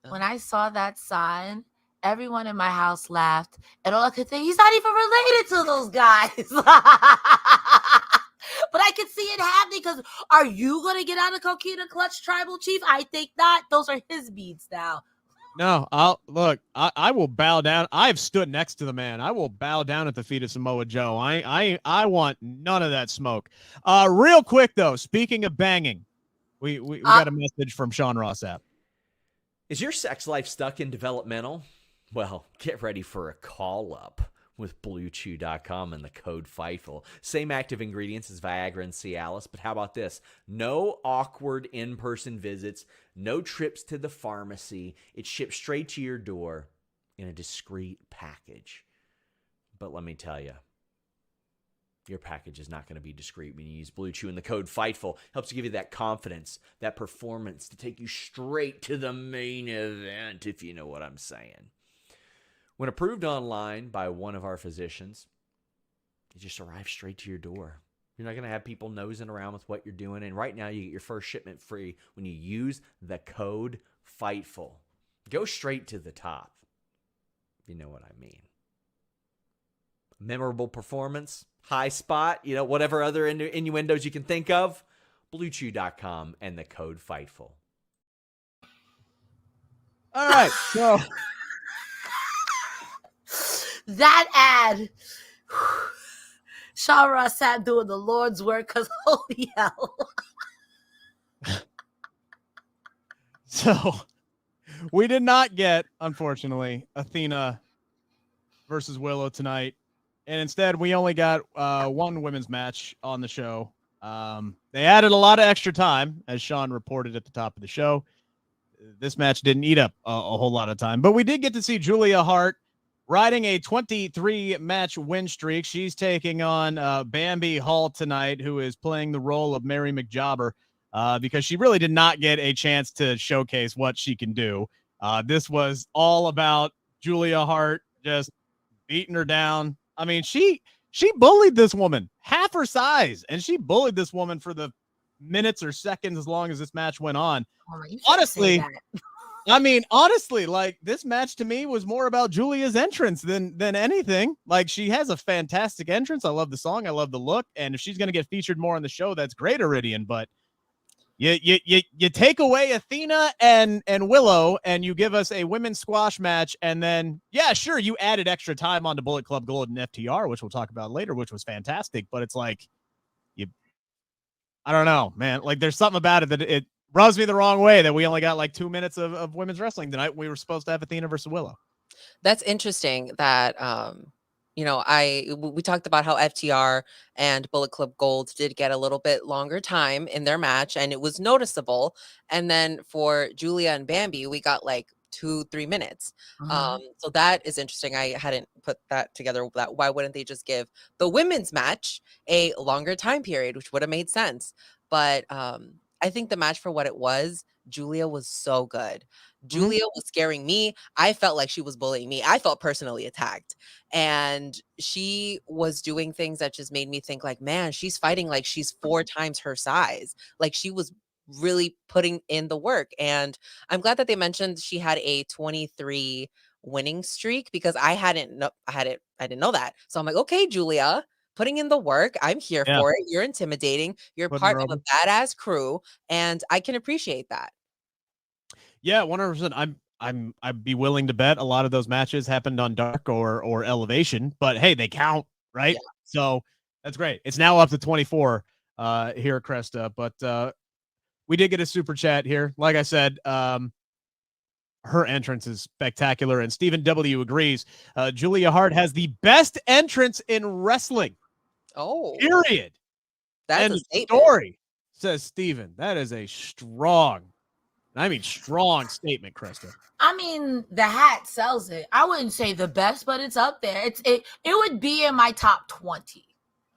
When I saw that sign, everyone in my house laughed. And all I could think, he's not even related to those guys. But I could see it happening because are you going to get out of Coquina Clutch, Tribal Chief? I think not. Those are his beats now. No, I will bow down. I've stood next to the man. I will bow down at the feet of Samoa Joe. I want none of that smoke. Real quick though, speaking of banging, we got a message from Sean Rossap. Is your sex life stuck in developmental? Well, get ready for a call up with BlueChew.com and the code Fightful. Same active ingredients as Viagra and Cialis, but how about this? No awkward in-person visits, no trips to the pharmacy. It's shipped straight to your door in a discreet package. But let me tell you, your package is not going to be discreet when you use Blue Chew, and the code Fightful helps give you that confidence, that performance to take you straight to the main event, if you know what I'm saying. When approved online by one of our physicians, it just arrives straight to your door. You're not going to have people nosing around with what you're doing. And right now, you get your first shipment free when you use the code Fightful. Go straight to the top, if you know what I mean. Memorable performance, high spot, whatever other innuendos you can think of. BlueChew.com and the code Fightful. All right, so... That ad, Sean Rossap doing the Lord's work, because holy hell. So we did not get, unfortunately, Athena versus Willow tonight. And instead, we only got one women's match on the show. They added a lot of extra time, as Sean reported at the top of the show. This match didn't eat up a whole lot of time. But we did get to see Julia Hart riding a 23-match win streak. She's taking on Bambi Hall tonight, who is playing the role of Mary McJobber because she really did not get a chance to showcase what she can do. This was all about Julia Hart just beating her down. I mean, she bullied this woman, half her size, and she bullied this woman for the minutes or seconds as long as this match went on. Honestly, like this match to me was more about Julia's entrance than anything. Like she has a fantastic entrance. I love the song. I love the look. And if she's going to get featured more on the show, that's great, Iridian. But you take away Athena and Willow and you give us a women's squash match. And then, yeah, sure. You added extra time onto Bullet Club Gold and FTR, which we'll talk about later, which was fantastic. But it's like, I don't know, man. Like there's something about it that it rubs me the wrong way that we only got like 2 minutes of women's wrestling tonight. We were supposed to have Athena versus Willow. That's interesting that, we talked about how FTR and Bullet Club Gold did get a little bit longer time in their match and it was noticeable. And then for Julia and Bambi, we got like 2-3 minutes. So that is interesting. I hadn't put that together. That why wouldn't they just give the women's match a longer time period, which would have made sense. But I think the match for what it was, Julia was so good. Julia was scaring me. I felt like she was bullying me. I felt personally attacked. And she was doing things that just made me think like, man, she's fighting like she's 4 times her size. Like she was really putting in the work. And I'm glad that they mentioned she had a 23 winning streak because I didn't know that. So I'm like, okay, Julia, putting in the work. I'm here for it. You're intimidating. You're part of a badass crew, and I can appreciate that. Yeah, 100%. I'd be willing to bet a lot of those matches happened on Dark or Elevation, but hey, they count, right? Yeah. So that's great. It's now up to 24 here at Cresta, but we did get a super chat here. Like I said, her entrance is spectacular, and Stephen W agrees. Julia Hart has the best entrance in wrestling. Oh, period. That's a statement. Story, says Stephen. That is a strong statement, Cresta. I mean, the hat sells it. I wouldn't say the best, but it's up there. It would be in my top 20.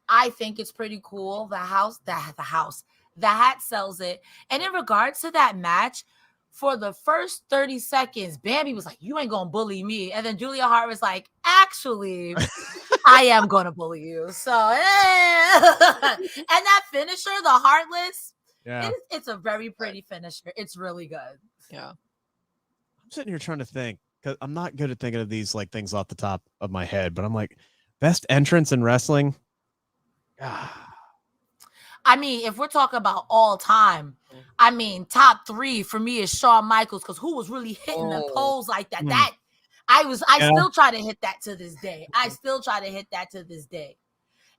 I think it's pretty cool. The hat sells it. And in regards to that match, for the first 30 seconds, Bambi was like, you ain't gonna bully me. And then Julia Hart was like, actually, I am gonna bully you. So, and that finisher, the Heartless, it's a very pretty finisher. It's really good. Yeah. I'm sitting here trying to think, because I'm not good at thinking of these like things off the top of my head, but I'm like, best entrance in wrestling. I mean, if we're talking about all time, I mean, top 3 for me is Shawn Michaels, because who was really hitting the poles like that? That I still try to hit that to this day.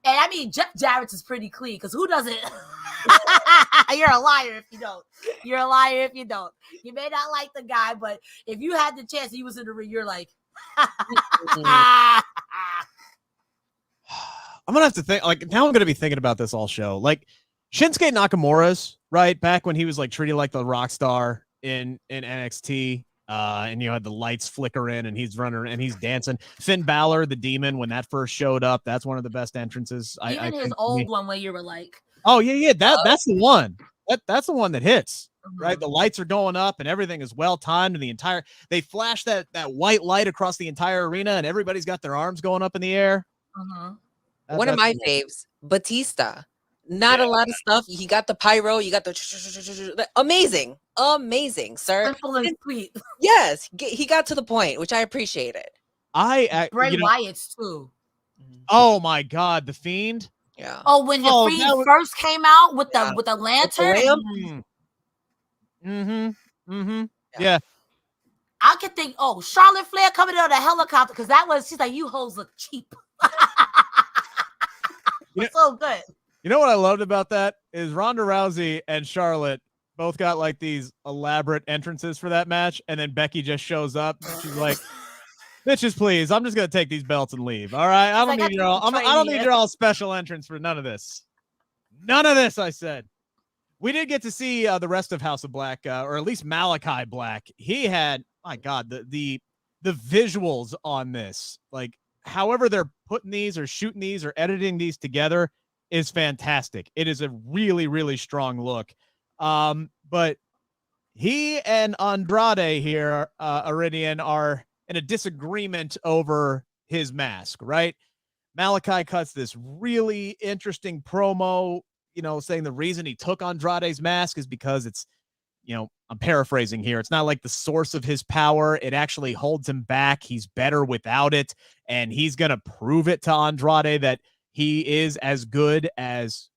And I mean, Jeff Jarrett's is pretty clean, because who doesn't? You're a liar if you don't. You may not like the guy, but if you had the chance, he was in the ring, you're like, I'm gonna have to think. Like now, I'm gonna be thinking about this all show. Like Shinsuke Nakamura's right back when he was like treated like the rock star in NXT, and you had the lights flicker in, and he's running and he's dancing. Finn Balor, the Demon, when that first showed up, that's one of the best entrances. Even his old one, where you were like, oh yeah, that's the one. That's the one that hits. Right, the lights are going up and everything is well timed, and they flash that white light across the entire arena, and everybody's got their arms going up in the air. One of my faves, Batista. Not a lot of stuff. He got the pyro. You got the amazing, sir. Simple and sweet. Yes, he got to the point, which I appreciated. Bray Wyatt's too. Oh my God, the Fiend. Yeah. Oh, when the Fiend first came out with the lantern. Yeah. I could think, Charlotte Flair coming on a helicopter, because she's like, you hoes look cheap. So good. You know what I loved about that is Ronda Rousey and Charlotte both got like these elaborate entrances for that match, and then Becky just shows up. She's like, bitches, please, I'm just gonna take these belts and leave. All right, I don't need your all special entrance for none of this. None of this, I said. We did get to see the rest of House of Black, or at least Malachi Black. He had, my God, the visuals on this, like however they're putting these or shooting these or editing these together is fantastic. It is a really, really strong look. But he and Andrade here, Iridian, are in a disagreement over his mask, right? Malachi cuts this really interesting promo, saying the reason he took Andrade's mask is because it's, I'm paraphrasing here. It's not like the source of his power. It actually holds him back. He's better without it. And he's going to prove it to Andrade that he is as good as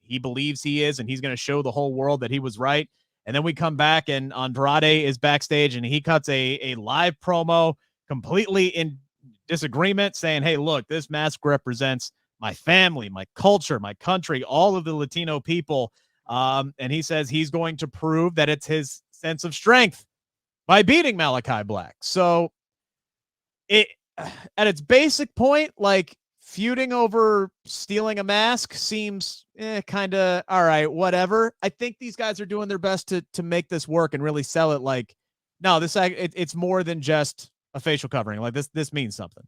he believes he is. And he's going to show the whole world that he was right. And then we come back and Andrade is backstage and he cuts a live promo completely in disagreement, saying, hey, look, this mask represents my family, my culture, my country, all of the Latino people. And he says he's going to prove that it's his sense of strength by beating Malachi Black. So at its basic point, like feuding over stealing a mask seems kind of all right, whatever. I think these guys are doing their best to make this work and really sell it. Like, no, it's more than just a facial covering. Like this means something.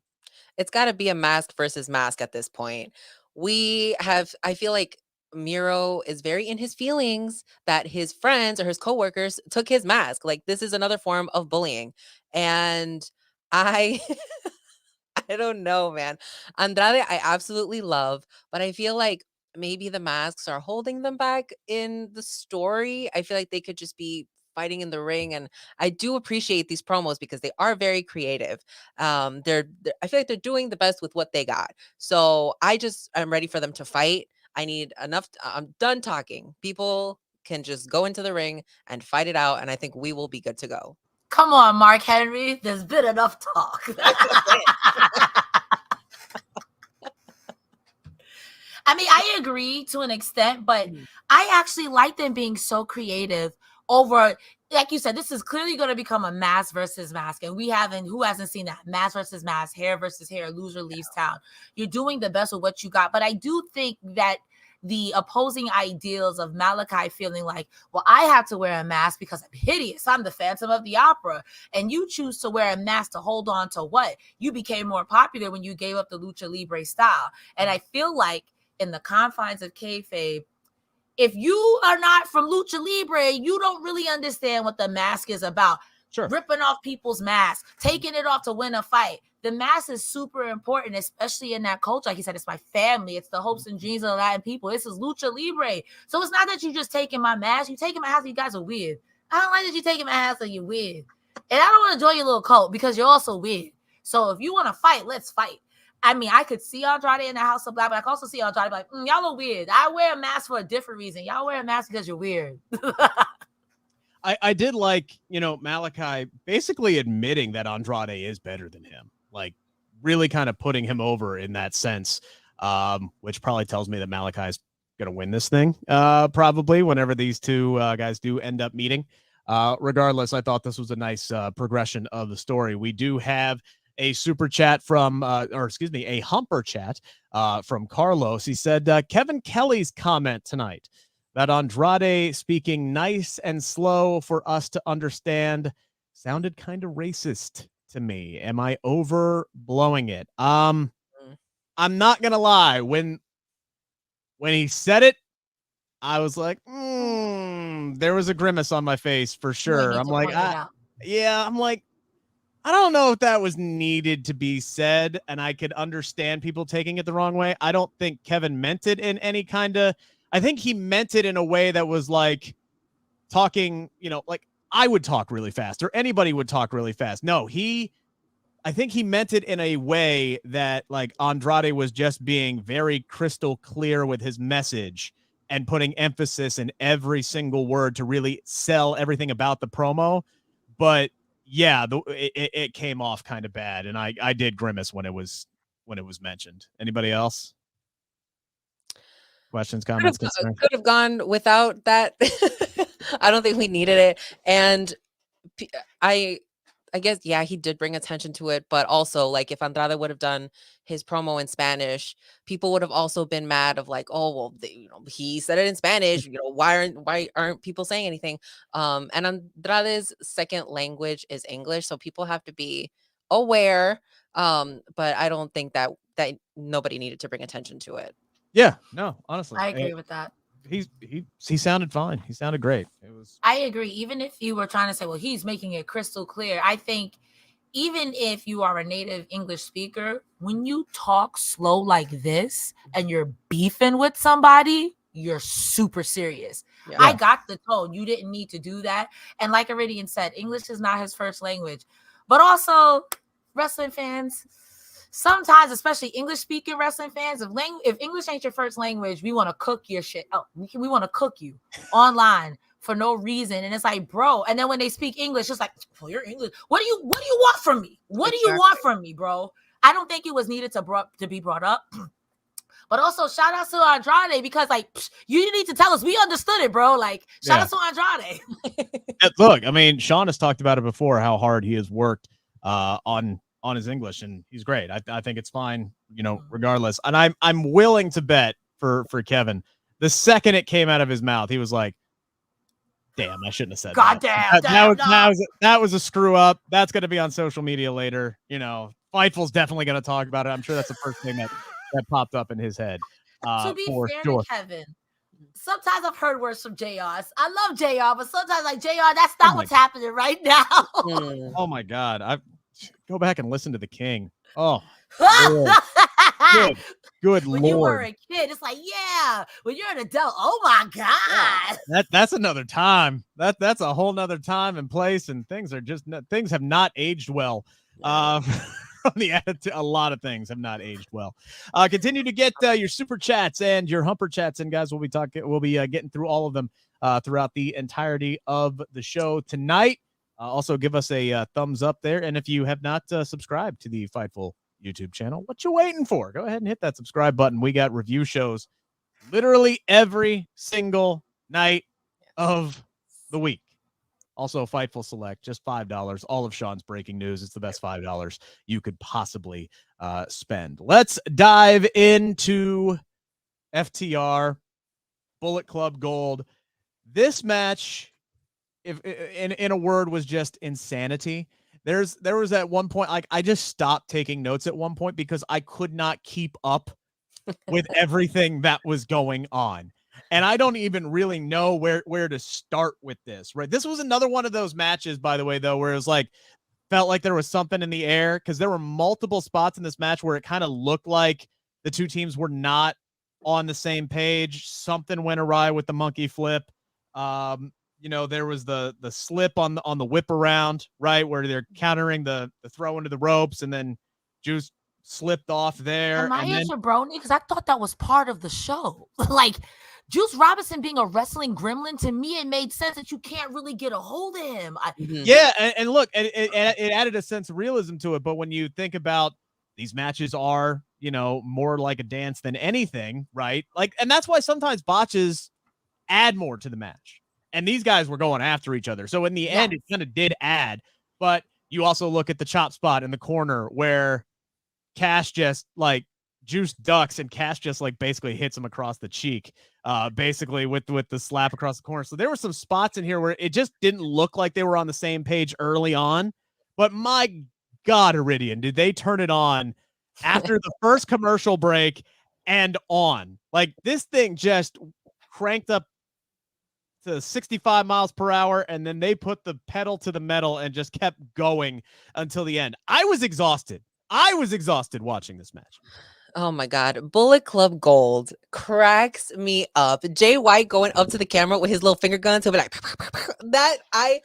It's got to be a mask versus mask at this point. I feel like Miro is very in his feelings that his friends or his coworkers took his mask. Like, this is another form of bullying. And I I don't know, man. Andrade, I absolutely love, but I feel like maybe the masks are holding them back in the story. I feel like they could just be fighting in the ring, and I do appreciate these promos because they are very creative. I feel like they're doing the best with what they got. So I'm ready for them to fight. I need enough. I'm done talking. People can just go into the ring and fight it out, and I think we will be good to go. Come on, Mark Henry. There's been enough talk. I mean, I agree to an extent, but I actually like them being so creative over, like you said, this is clearly going to become a mask versus mask. And who hasn't seen that? Mask versus mask, hair versus hair, loser leaves town. You're doing the best with what you got. But I do think that the opposing ideals of Malachi feeling like, well, I have to wear a mask because I'm hideous. I'm the Phantom of the Opera. And you choose to wear a mask to hold on to what? You became more popular when you gave up the Lucha Libre style. And I feel like in the confines of kayfabe, if you are not from Lucha Libre, you don't really understand what the mask is about. Sure. Ripping off people's masks, taking it off to win a fight. The mask is super important, especially in that culture. Like he said, it's my family. It's the hopes and dreams of the Latin people. This is Lucha Libre. So it's not that you just taking my mask. You taking my house. You guys are weird. I don't like that you taking my house and you're weird. And I don't want to join your little cult because you're also weird. So if you want to fight, let's fight. I mean, I could see Andrade in the House of Black, but I could also see Andrade like, y'all are weird. I wear a mask for a different reason. Y'all wear a mask because you're weird. I did like, Malachi basically admitting that Andrade is better than him, like really kind of putting him over in that sense, which probably tells me that Malachi is going to win this thing probably whenever these two guys do end up meeting. Regardless, I thought this was a nice progression of the story. We do have a super chat from, a humper chat from Carlos. He said, Kevin Kelly's comment tonight that Andrade speaking nice and slow for us to understand sounded kind of racist to me. Am I overblowing it? I'm not going to lie. When he said it, I was like, there was a grimace on my face for sure. I'm like, I don't know if that was needed to be said, and I could understand people taking it the wrong way. I don't think Kevin meant it in any kind of, I think he meant it in a way that was like talking, like I would talk really fast or anybody would talk really fast. No, I think he meant it in a way that like Andrade was just being very crystal clear with his message and putting emphasis in every single word to really sell everything about the promo. But yeah, it came off kind of bad, and I did grimace when it was mentioned. Anybody else? Questions, comments, concerns? Could have gone without that. I don't think we needed it, and I guess he did bring attention to it, but also like if Andrade would have done his promo in Spanish, people would have also been mad of like, oh well, he said it in Spanish. Why aren't people saying anything? And Andrade's second language is English, so people have to be aware. But I don't think that nobody needed to bring attention to it. Yeah, no, honestly, I agree with that. He sounded fine. He sounded great. I agree. Even if you were trying to say, well, he's making it crystal clear. I think even if you are a native English speaker, when you talk slow like this and you're beefing with somebody, you're super serious. Yeah. I got the tone. You didn't need to do that. And like Iridian said, English is not his first language. But also, wrestling fans, sometimes, especially English-speaking wrestling fans, if English ain't your first language, we want to cook your shit. Oh, we want to cook you online for no reason. And it's like, bro. And then when they speak English, it's like, well, you're English. What do you want from me? What do you want from me, bro? I don't think it was needed to be brought up. But also, shout out to Andrade because, like, you need to tell us. We understood it, bro. Like, shout out to Andrade. Look, I mean, Sean has talked about it before, how hard he has worked on his English, and he's great. I think it's fine, regardless. And I'm willing to bet for Kevin, the second it came out of his mouth, he was like, damn, I shouldn't have said that. That was a screw up. That's going to be on social media later. Fightful's definitely going to talk about it. I'm sure that's the first thing that popped up in his head. To be fair to Kevin, sometimes I've heard words from JR. I love JR, but sometimes like JR, that's not what's happening right now. Oh my God. I go back and listen to the King. Oh, good when Lord. you were a kid, it's like, yeah. When you're an adult, oh my God. That's another time. That's a whole nother time and place, and things have not aged well. From the attitude, a lot of things have not aged well. Continue to get your super chats and your humper chats, and guys, we'll be getting through all of them throughout the entirety of the show tonight. Also, give us a thumbs up there, and if you have not subscribed to the Fightful YouTube channel, what you waiting for? Go ahead and hit that subscribe button. We got review shows literally every single night of the week. Also, Fightful Select, just $5. All of Sean's breaking news. It's the best $5 you could possibly spend. Let's dive into FTR, Bullet Club Gold. This match, if in a word, was just insanity. There was at one point, like, I just stopped taking notes at one point because I could not keep up with everything that was going on. And I don't even really know where to start with this, right? This was another one of those matches, by the way, though, where it was like, felt like there was something in the air, because there were multiple spots in this match where it kind of looked like the two teams were not on the same page. Something went awry with the monkey flip. There was the slip on the whip around, right, where they're countering the throw into the ropes, and then Juice slipped off there. Am I a jabroni? Because I thought that was part of the show. Like, Juice Robinson being a wrestling gremlin, to me, it made sense that you can't really get a hold of him. Yeah, and look, it added a sense of realism to it. But when you think about these matches are, more like a dance than anything, right? Like, and that's why sometimes botches add more to the match. And these guys were going after each other. So in the end, it kind of did add. But you also look at the chop spot in the corner where Cash just like Juice ducks and Cash just like basically hits him across the cheek, basically with the slap across the corner. So there were some spots in here where it just didn't look like they were on the same page early on. But my God, Iridian, did they turn it on after the first commercial break and on? Like, this thing just cranked up to 65 miles per hour, and then they put the pedal to the metal and just kept going until the end. I was exhausted watching this match. Oh my God. Bullet Club Gold cracks me up. Jay White going up to the camera with his little finger guns. He'll be like, that I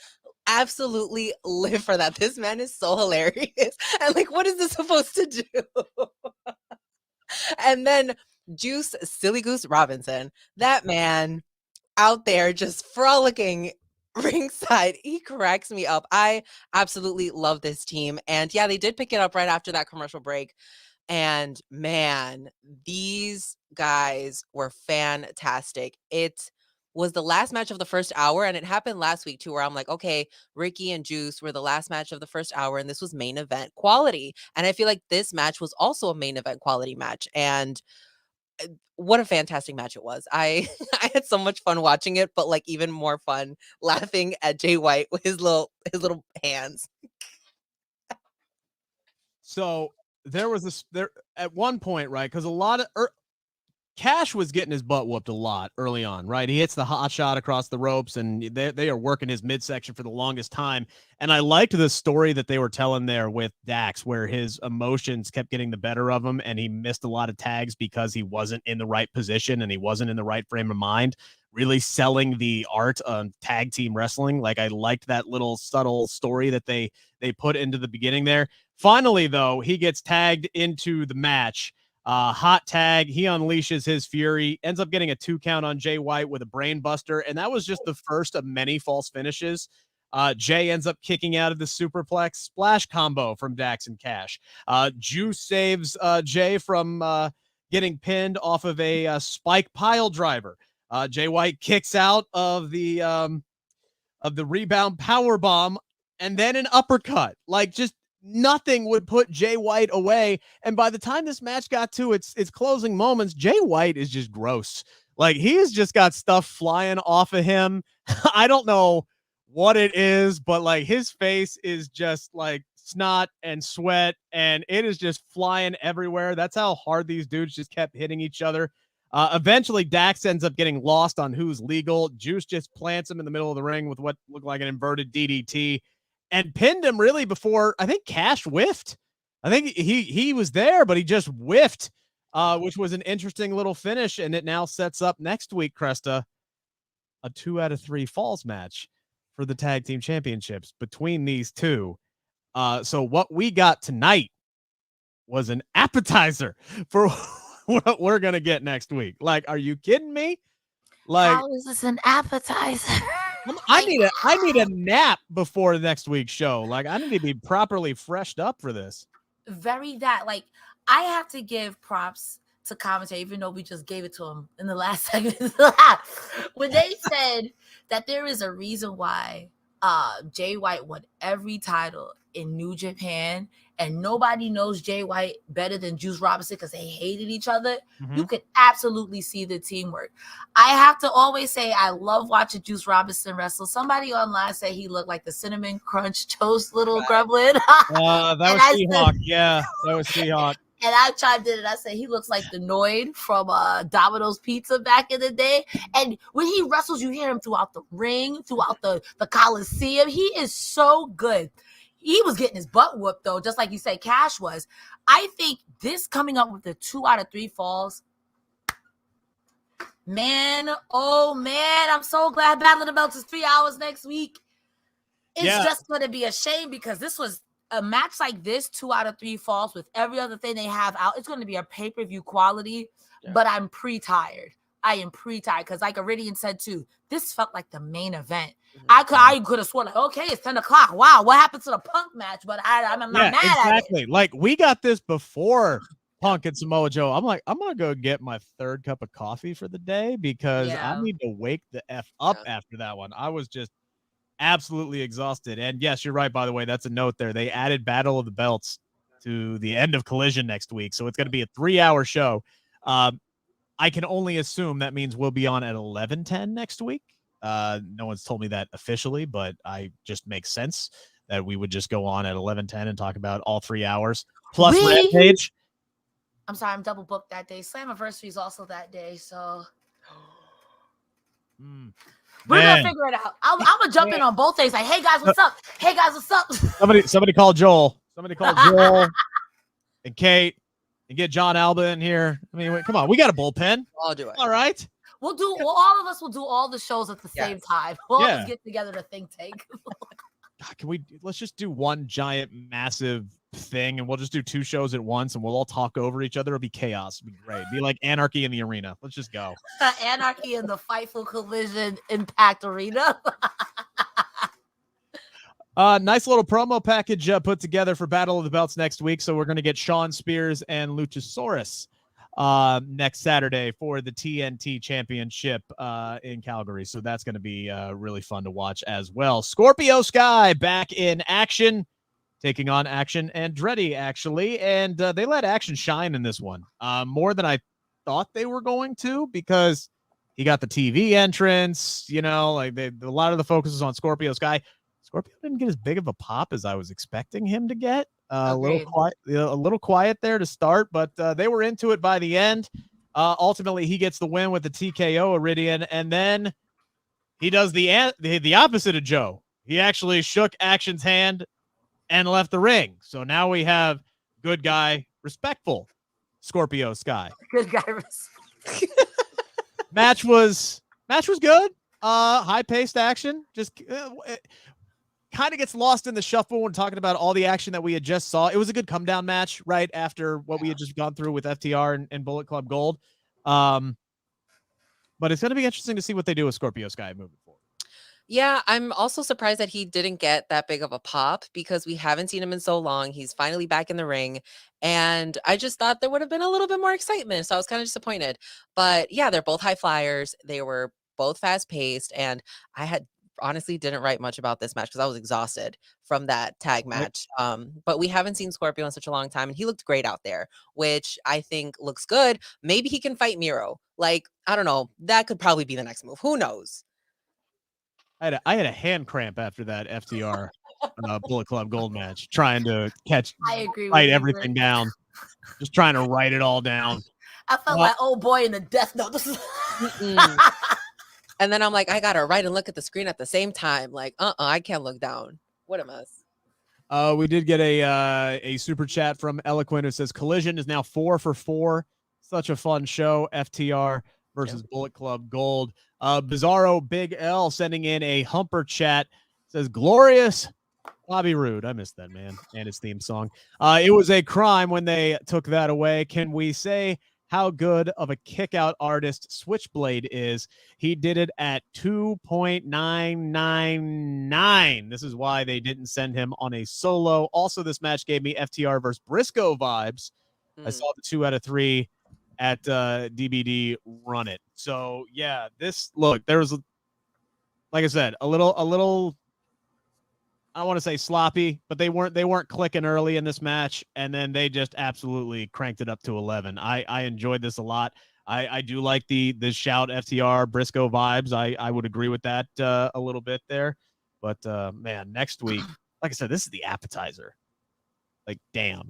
absolutely live for that. This man is so hilarious. And like, what is this supposed to do? And then Juice Silly Goose Robinson, that man out there just frolicking ringside. He cracks me up. I absolutely love this team. And yeah, they did pick it up right after that commercial break. And man, these guys were fantastic. It was the last match of the first hour, and it happened last week too, where I'm like, okay, Ricky and Juice were the last match of the first hour, and this was main event quality. And I feel like this match was also a main event quality match. And what a fantastic match it was. I had so much fun watching it, but like even more fun laughing at Jay White with his little hands. So there was there at one point, right? Because a lot of Cash was getting his butt whooped a lot early on, right? He hits the hot shot across the ropes, and they are working his midsection for the longest time. And I liked the story that they were telling there with Dax, where his emotions kept getting the better of him, and he missed a lot of tags because he wasn't in the right position and he wasn't in the right frame of mind, really selling the art of tag team wrestling. Like, I liked that little subtle story that they put into the beginning there. Finally, though, he gets tagged into the match. Hot tag. He unleashes his fury, ends up getting a 2 count on Jay White with a brain buster. And that was just the first of many false finishes. Jay ends up kicking out of the superplex splash combo from Dax and Cash. Juice saves Jay from getting pinned off of a spike pile driver. Jay White kicks out of the rebound power bomb, and then an uppercut. Like, just nothing would put Jay White away. And by the time this match got to its closing moments, Jay White is just gross. Like, he has just got stuff flying off of him. I don't know what it is, but like, his face is just like snot and sweat, and it is just flying everywhere. That's how hard these dudes just kept hitting each other. Eventually, Dax ends up getting lost on who's legal. Juice just plants him in the middle of the ring with what looked like an inverted DDT and pinned him really before, I think, Cash whiffed. I think he was there, but he just whiffed, which was an interesting little finish, and it now sets up next week, Cresta, a 2 out of 3 falls match for the tag team championships between these two. So what we got tonight was an appetizer for what we're gonna get next week. Like, are you kidding me? Like, how is this an appetizer? I need a nap before next week's show. Like, I need to be properly freshed up for this. Very that. Like, I have to give props to commentary, even though we just gave it to him in the last segment. When they said that there is a reason why Jay White won every title in New Japan, and nobody knows Jay White better than Juice Robinson because they hated each other. Mhm. You could absolutely see the teamwork. I have to always say I love watching Juice Robinson wrestle. Somebody online said he looked like the Cinnamon Crunch Toast little gremlin. That was Seahawk. Yeah, that was Seahawk. And I chimed in and I said he looks like the Noid from Domino's Pizza back in the day. And when he wrestles, you hear him throughout the ring, throughout the Coliseum. He is so good. He was getting his butt whooped, though, just like you said, Cash was. I think this coming up with the 2 out of 3 falls, man, oh, man, I'm so glad Battle of the Belts is 3 hours next week. It's just going to be a shame because this was a match like this, 2 out of 3 falls with every other thing they have out. It's going to be a pay-per-view quality, but I'm pre-tired. I am pre-tired because, like Iridian said too, this felt like the main event. I could have sworn like, okay, it's 10 o'clock. Wow, what happened to the Punk match? But I'm not mad at it. Like, we got this before Punk and Samoa Joe. I'm like, I'm gonna go get my 3rd cup of coffee for the day because I need to wake the F up after that one. I was just absolutely exhausted. And yes, you're right, by the way. That's a note there. They added Battle of the Belts to the end of Collision next week, so it's going to be a 3-hour show. I can only assume that means we'll be on at 11:10 next week. No one's told me that officially, but I just makes sense that we would just go on at 11:10 and talk about all 3 hours plus Rampage. I'm sorry, I'm double booked that day. Slammiversary is also that day, so we're gonna figure it out. I'm gonna jump in on both days. Like, hey guys, what's up? Hey guys, what's up? Somebody call Joel. Somebody call Joel and Kate and get John Alba in here. I mean, come on, we got a bullpen. I'll do it. All right. We'll do. Well, all of us will do all the shows at the same time. We'll all just get together to think tank. God, let's just do one giant, massive thing, and we'll just do 2 shows at once, and we'll all talk over each other. It'll be chaos. It'll be great. It'll be like Anarchy in the Arena. Let's just go. Anarchy in the Fightful Collision Impact Arena. Nice little promo package put together for Battle of the Belts next week. So we're going to get Shawn Spears and Luchasaurus next Saturday for the TNT Championship in Calgary. So that's going to be really fun to watch as well. Scorpio Sky back in action, taking on Action Andretti, actually. And they let Action shine in this one more than I thought they were going to, because he got the TV entrance, you know, like a lot of the focus is on Scorpio Sky. Scorpio didn't get as big of a pop as I was expecting him to get. A little quiet there to start, but they were into it by the end. Ultimately, he gets the win with the TKO, Iridian, and then he does the opposite of Joe. He actually shook Action's hand and left the ring. So now we have good guy, respectful Scorpio Sky. Good guy. Match was good. High-paced action. Just kind of gets lost in the shuffle when talking about all the action that we had just saw. It was a good come-down match right after what we had just gone through with FTR and Bullet Club Gold. But it's going to be interesting to see what they do with Scorpio Sky moving forward. Yeah, I'm also surprised that he didn't get that big of a pop because we haven't seen him in so long. He's finally back in the ring. And I just thought there would have been a little bit more excitement. So I was kind of disappointed. But yeah, they're both high flyers. They were both fast paced. And I had honestly didn't write much about this match because I was exhausted from that tag match. But we haven't seen Scorpio in such a long time. And he looked great out there, which I think looks good. Maybe he can fight Miro. Like, I don't know. That could probably be the next move. Who knows? I had a hand cramp after that FTR Bullet Club Gold match, trying to write everything down, just trying to write it all down. I felt like old boy in the Death Note. This is And then I'm like, I gotta write and look at the screen at the same time. Like, I can't look down. What a mess. We did get a super chat from Eloquent who says Collision is now 4 for 4. Such a fun show. FTR versus Bullet Club Gold. Bizarro Big L sending in a humper chat. Says glorious Bobby Roode. I missed that, man, and his theme song. It was a crime when they took that away. Can we say how good of a kick-out artist Switchblade is? He did it at 2.999. This is why they didn't send him on a solo. Also, this match gave me FTR versus Briscoe vibes. I saw the 2 out of 3 at DBD Run It. So yeah, there was, like I said, a little. I want to say sloppy, but they weren't clicking early in this match, and then they just absolutely cranked it up to 11. I enjoyed this a lot. I do like the shout FTR Briscoe vibes. I would agree with that a little bit there, but man, next week, like I said, this is the appetizer. Like, damn,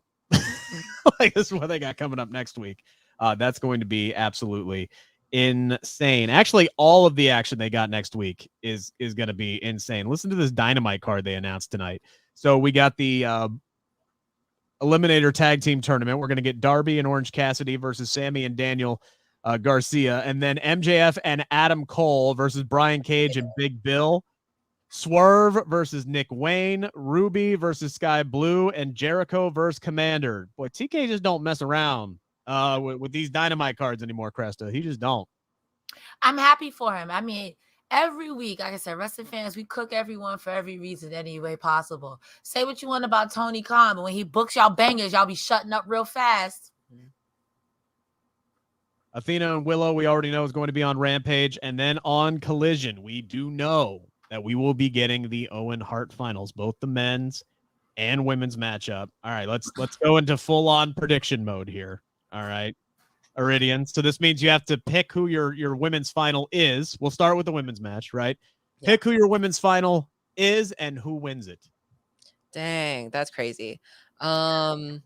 like this is what they got coming up next week. That's going to be absolutely insane. Actually, all of the action they got next week is going to be insane. Listen to this Dynamite card they announced tonight. So we got the Eliminator Tag Team Tournament. We're going to get Darby and Orange Cassidy versus Sammy and Daniel Garcia, and then MJF and Adam Cole versus Brian Cage and Big Bill. Swerve versus Nick Wayne, Ruby versus Sky Blue, and Jericho versus Commander. Boy, TK just don't mess around with these Dynamite cards anymore, Cresta. He just don't. I'm happy for him. I mean, every week, like I said, wrestling fans, we cook everyone for every reason, any way possible. Say what you want about Tony Khan, but when he books y'all bangers, y'all be shutting up real fast. Athena and Willow, we already know, is going to be on Rampage. And then on Collision, we do know that we will be getting the Owen Hart finals, both the men's and women's matchup. All right, let's go into full-on prediction mode here. All right, Iridian. So this means you have to pick who your women's final is. We'll start with the women's match, right? Yeah. Pick who your women's final is and who wins it. Dang, that's crazy. I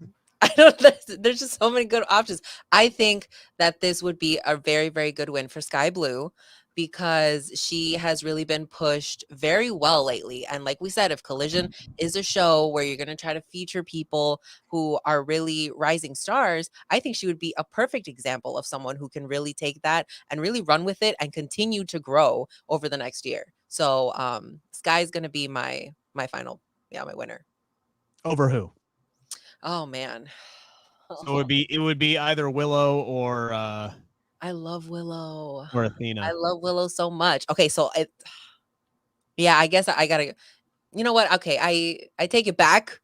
don't. There's just so many good options. I think that this would be a very, very good win for Sky Blue because she has really been pushed very well lately. And like we said, if Collision is a show where you're going to try to feature people who are really rising stars, I think she would be a perfect example of someone who can really take that and really run with it and continue to grow over the next year. So Sky is going to be my final, my winner. Over who? Oh man. So it would be either Willow or I love Willow. Or Athena. I love Willow so much. Okay, so I guess I gotta. You know what? Okay, I take it back.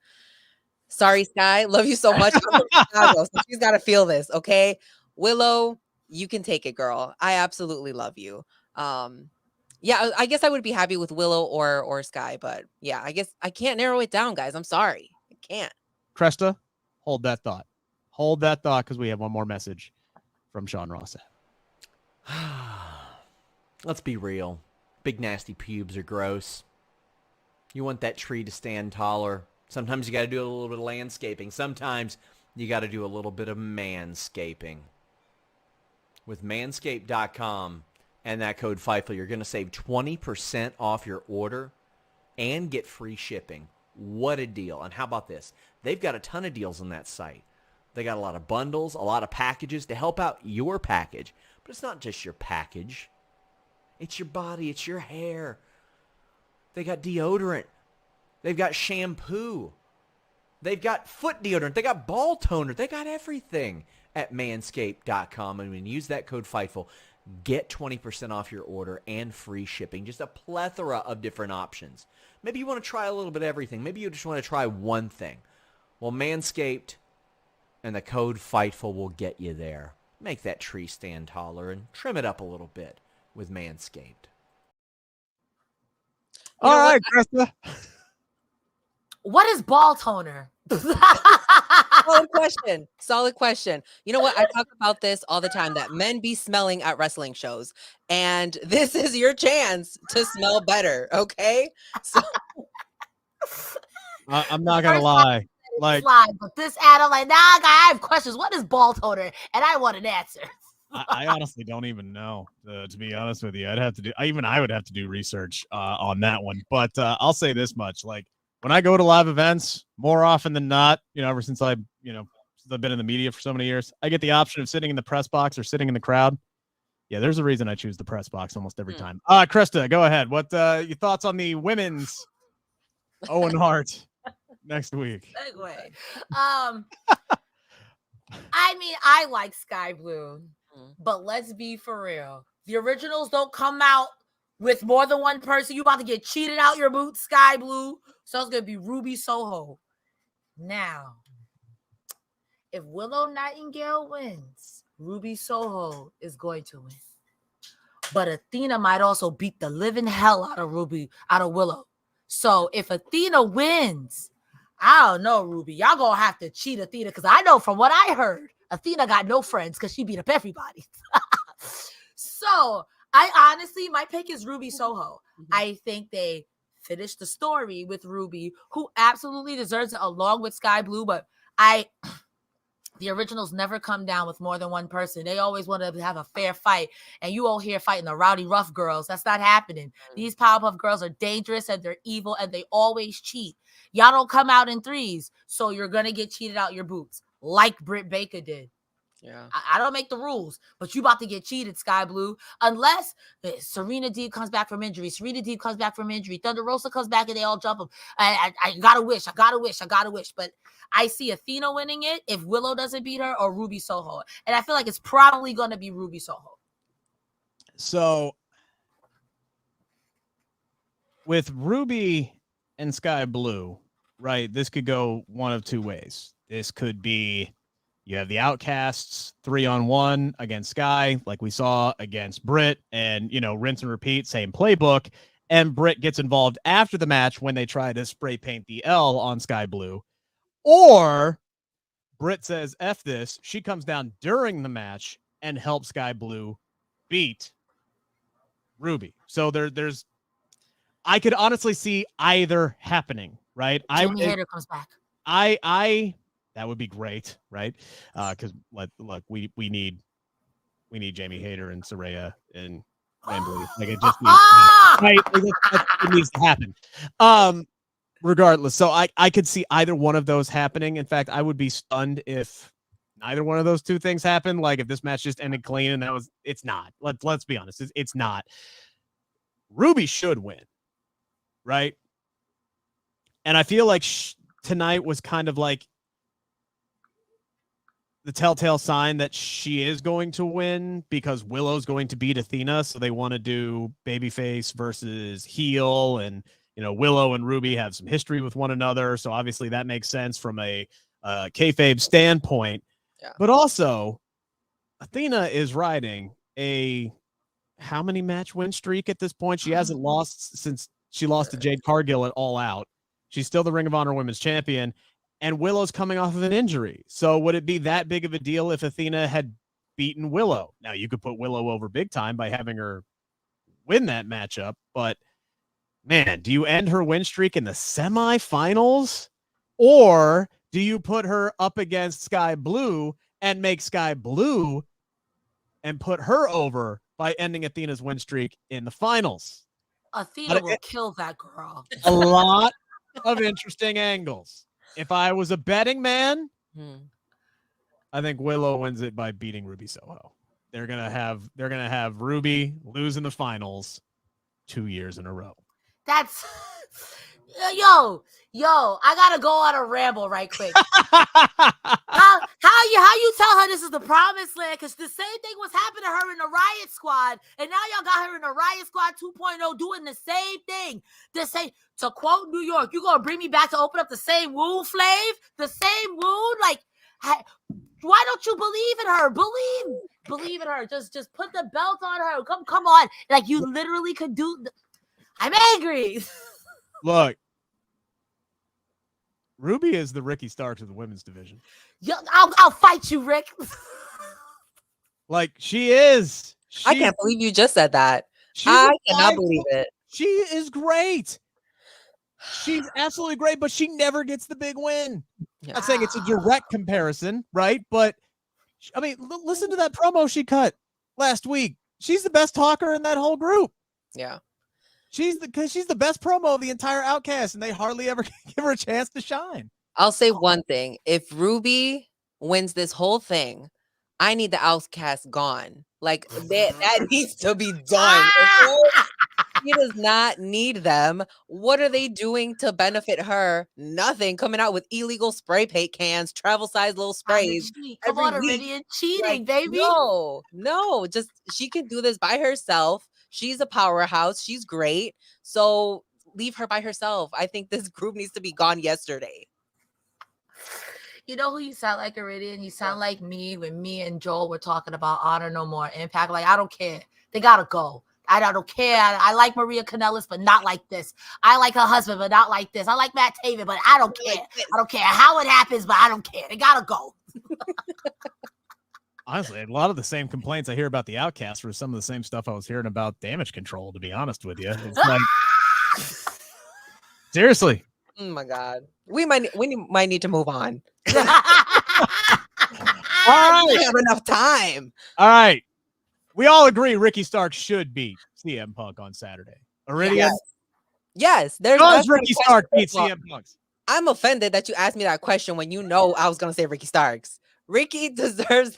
Sorry, Sky. Love you so much. I'm from Chicago, so she's got to feel this. Okay, Willow, you can take it, girl. I absolutely love you. Yeah, I guess I would be happy with Willow or Sky, but yeah, I guess I can't narrow it down, guys. I'm sorry, I can't. Cresta, hold that thought. Hold that thought because we have one more message from Sean Ross. Let's be real. Big nasty pubes are gross. You want that tree to stand taller. Sometimes you got to do a little bit of landscaping. Sometimes you got to do a little bit of manscaping. With manscaped.com and that code Fightful, you're going to save 20% off your order and get free shipping. What a deal. And how about this? They've got a ton of deals on that site. They got a lot of bundles, a lot of packages to help out your package. But it's not just your package. It's your body. It's your hair. They got deodorant. They've got shampoo. They've got foot deodorant. They got ball toner. They got everything at manscaped.com. And when you use that code Fightful, get 20% off your order and free shipping. Just a plethora of different options. Maybe you want to try a little bit of everything. Maybe you just want to try one thing. Well, Manscaped and the code Fightful will get you there. Make that tree stand taller and trim it up a little bit with Manscaped. All right, Cresta. What is ball toner? Solid question. You know what? I talk about this all the time, that men be smelling at wrestling shows. And this is your chance to smell better, okay? So I'm not going to lie. Like, slide, but this ad, I'm like, nah, I have questions. What is ball toner? And I want an answer. I honestly don't even know. To be honest with you, I would have to do research on that one. But I'll say this much: like when I go to live events, more often than not, ever since I've been in the media for so many years, I get the option of sitting in the press box or sitting in the crowd. Yeah, there's a reason I choose the press box almost every time. Cresta, go ahead. What your thoughts on the women's Owen Hart next week? Segue. I mean, I like Sky Blue, but let's be for real. The originals don't come out with more than one person. You about to get cheated out your boots, Sky Blue. So it's gonna be Ruby Soho. Now, if Willow Nightingale wins, Ruby Soho is going to win. But Athena might also beat the living hell out of Willow. So if Athena wins, I don't know, Ruby. Y'all gonna have to cheat Athena because I know from what I heard, Athena got no friends because she beat up everybody. So I honestly, my pick is Ruby Soho. I think they finished the story with Ruby, who absolutely deserves it along with Sky Blue. But the originals never come down with more than one person. They always want to have a fair fight. And you all here fighting the rowdy rough girls. That's not happening. These Powerpuff Girls are dangerous and they're evil and they always cheat. Y'all don't come out in threes. So you're going to get cheated out your boots like Britt Baker did. Yeah, I don't make the rules, but you about to get cheated, Sky Blue, unless Serena Deeb comes back from injury. Thunder Rosa comes back and they all jump them. I gotta wish. But I see Athena winning it if Willow doesn't beat her or Ruby Soho. And I feel like it's probably going to be Ruby Soho. So with Ruby and Sky Blue, right, this could go one of two ways. This could be you have the Outcasts 3-on-1 against Sky, like we saw against Britt, and, rinse and repeat, same playbook. And Britt gets involved after the match when they try to spray paint the L on Sky Blue. Or Britt says, F this. She comes down during the match and helps Sky Blue beat Ruby. So there's, I could honestly see either happening, right? Jamie Hayter comes back. That would be great, right? Because look, we need Jamie Hayter and Saraya and Wembley. Like it just needs, right? It needs to happen. Regardless, so I could see either one of those happening. In fact, I would be stunned if neither one of those two things happened. Like if this match just ended clean and it's not. Let's be honest, it's not. Ruby should win, right? And I feel like tonight was kind of like the telltale sign that she is going to win because Willow's going to beat Athena. So they want to do babyface versus heel. And, Willow and Ruby have some history with one another. So obviously that makes sense from a kayfabe standpoint. Yeah. But also Athena is riding a how many match win streak at this point? She hasn't lost since she lost to Jade Cargill at All Out. She's still the Ring of Honor Women's Champion. And Willow's coming off of an injury. So would it be that big of a deal if Athena had beaten Willow? Now, you could put Willow over big time by having her win that matchup. But, man, do you end her win streak in the semifinals? Or do you put her up against Sky Blue and make Sky Blue and put her over by ending Athena's win streak in the finals? Athena will kill that girl. A lot of interesting angles. If I was a betting man, I think Willow wins it by beating Ruby Soho. They're gonna have Ruby lose in the finals 2 years in a row. That's yo. I gotta go on a ramble right quick. How you tell her this is the promised land? Because the same thing was happening to her in the Riot Squad, and now y'all got her in the Riot Squad 2.0 doing the same thing. To quote New York, you gonna bring me back to open up the same wound, Flav? The same wound? Like, why don't you believe in her? Believe in her. Just put the belt on her. Come on. Like, you literally could do. I'm angry. Look. Ruby is the Ricky Starks of the women's division. Yo, I'll fight you, Rick. Like, she is. I can't believe you just said that. I cannot believe it. She is great. She's absolutely great, but she never gets the big win. Not saying it's a direct comparison, right? But I mean, listen to that promo she cut last week. She's the best talker in that whole group. Yeah. She's the best promo of the entire Outcast, and they hardly ever give her a chance to shine. I'll say one thing. If Ruby wins this whole thing, I need the Outcast gone. Like that needs to be done. Okay? She does not need them. What are they doing to benefit her? Nothing. Coming out with illegal spray paint cans, travel size little sprays. Come on, Iridian, cheating, baby. No, just she can do this by herself. She's a powerhouse. She's great. So leave her by herself. I think this group needs to be gone yesterday. You know who you sound like, Iridian? You sound like me when me and Joel were talking about Honor No More, Impact. Like, I don't care. They gotta go. I don't care. I like Maria Kanellis, but not like this. I like her husband, but not like this. I like Matt Taven, but I don't care. I don't care how it happens, but I don't care. They gotta go. Honestly, a lot of the same complaints I hear about the Outcast were some of the same stuff I was hearing about Damage Control, to be honest with you. It's like, seriously. Oh my God. We might need to move on. All right. We have enough time. All right. We all agree Ricky Starks should beat CM Punk on Saturday. Iridian? Yes. There's Does Ricky Starks beat CM Punk? I'm offended that you asked me that question when you know I was going to say Ricky Starks. Ricky deserves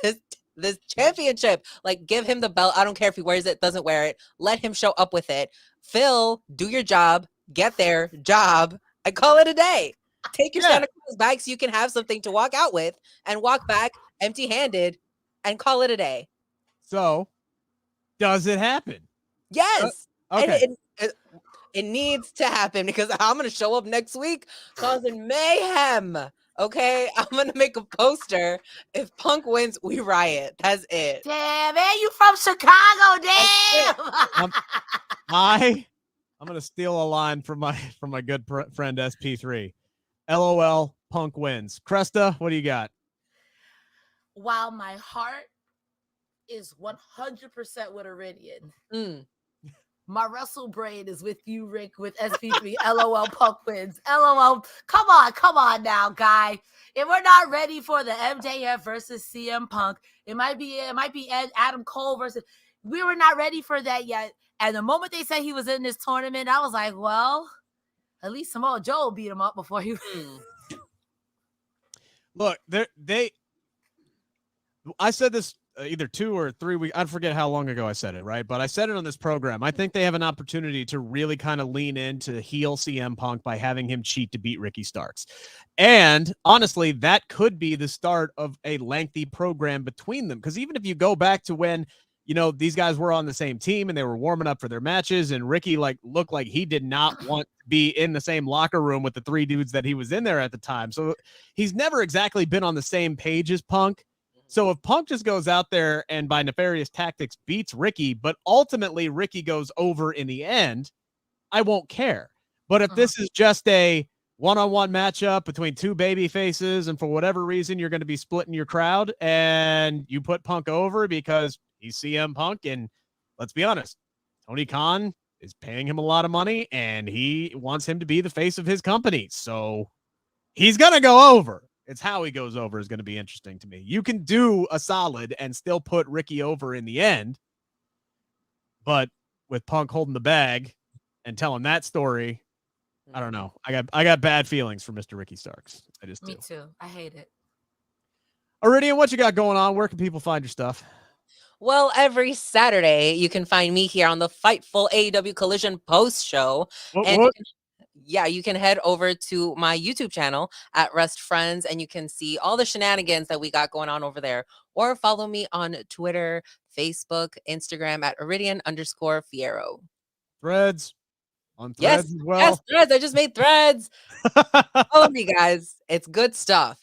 this championship. Like, give him the belt. I don't care if he wears it, doesn't wear it. Let him show up with it. Phil, do your job. Get there. Job. I call it a day. Take your Santa Claus bag so you can have something to walk out with and walk back empty-handed and call it a day. So, does it happen? Yes. Okay. And it needs to happen because I'm going to show up next week causing mayhem. Okay, I'm gonna make a poster. If Punk wins, we riot. That's it. Damn, man, you from Chicago? Damn. I'm gonna steal a line from my good friend SP3. LOL, Punk wins. Cresta, what do you got? While my heart is 100% with Iridian, my wrestle brain is with you, Rick, with SP3. LOL, Punk wins. LOL. Come on now, guy. If we're not ready for the MJF versus CM Punk, it might be Adam Cole versus. We were not ready for that yet. And the moment they said he was in this tournament, I was like, well, at least Samoa Joe beat him up before he. Look, I said this either 2 or 3 weeks. I forget how long ago I said it, right? But I said it on this program. I think they have an opportunity to really kind of lean into heel CM Punk by having him cheat to beat Ricky Starks. And honestly, that could be the start of a lengthy program between them. Because even if you go back to when, these guys were on the same team and they were warming up for their matches, and Ricky looked like he did not want to be in the same locker room with the 3 dudes that he was in there at the time. So he's never exactly been on the same page as Punk. So if Punk just goes out there and by nefarious tactics beats Ricky, but ultimately Ricky goes over in the end, I won't care. But if this is just a one-on-one matchup between 2 baby faces, and for whatever reason you're going to be splitting your crowd and you put Punk over because he's CM Punk, and let's be honest, Tony Khan is paying him a lot of money and he wants him to be the face of his company. So he's going to go over. It's how he goes over is going to be interesting to me. You can do a solid and still put Ricky over in the end, but with Punk holding the bag and telling that story, I don't know. I got bad feelings for Mr. Ricky Starks. I just do. Me too. I hate it. Iridian, what you got going on? Where can people find your stuff? Well, every Saturday, you can find me here on the Fightful AEW Collision post show. You can head over to my YouTube channel at Rest Friends, and you can see all the shenanigans that we got going on over there. Or follow me on Twitter, Facebook, Instagram at Iridian_Fierro. Threads. On Threads as well. Yes, Threads. I just made Threads. Follow me, guys. It's good stuff.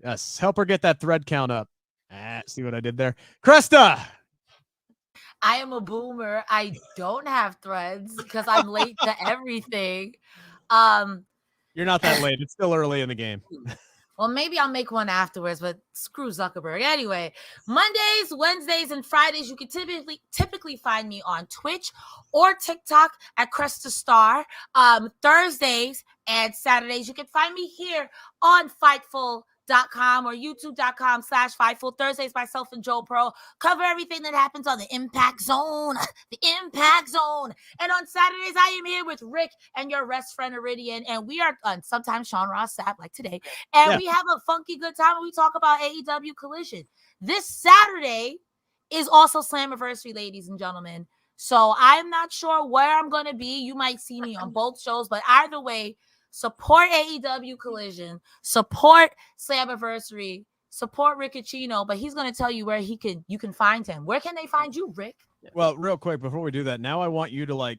Yes. Help her get that thread count up. See what I did there? Cresta. I am a boomer. I don't have Threads because I'm late to everything. You're not that late. It's still early in the game. Well, maybe I'll make one afterwards, but screw Zuckerberg. Anyway, Mondays, Wednesdays, and Fridays, you can typically find me on Twitch or TikTok at Cresta Star. Thursdays and Saturdays, you can find me here on Fightful.com or youtube.com/Fightful. Thursdays, myself and Joe Pro cover everything that happens on the Impact Zone. The Impact Zone. And on Saturdays, I am here with Rick and your best friend Iridian, and we are sometimes Sean Ross Sapp, like today, and we have a funky good time when we talk about AEW Collision. This Saturday is also Slammiversary, ladies and gentlemen. So I'm not sure where I'm going to be. You might see me on both shows, but either way, support AEW Collision, support Slammiversary, support Rick Ucchino, but he's going to tell you where you can find him. Where can they find you, Rick? Well, real quick, before we do that, now I want you to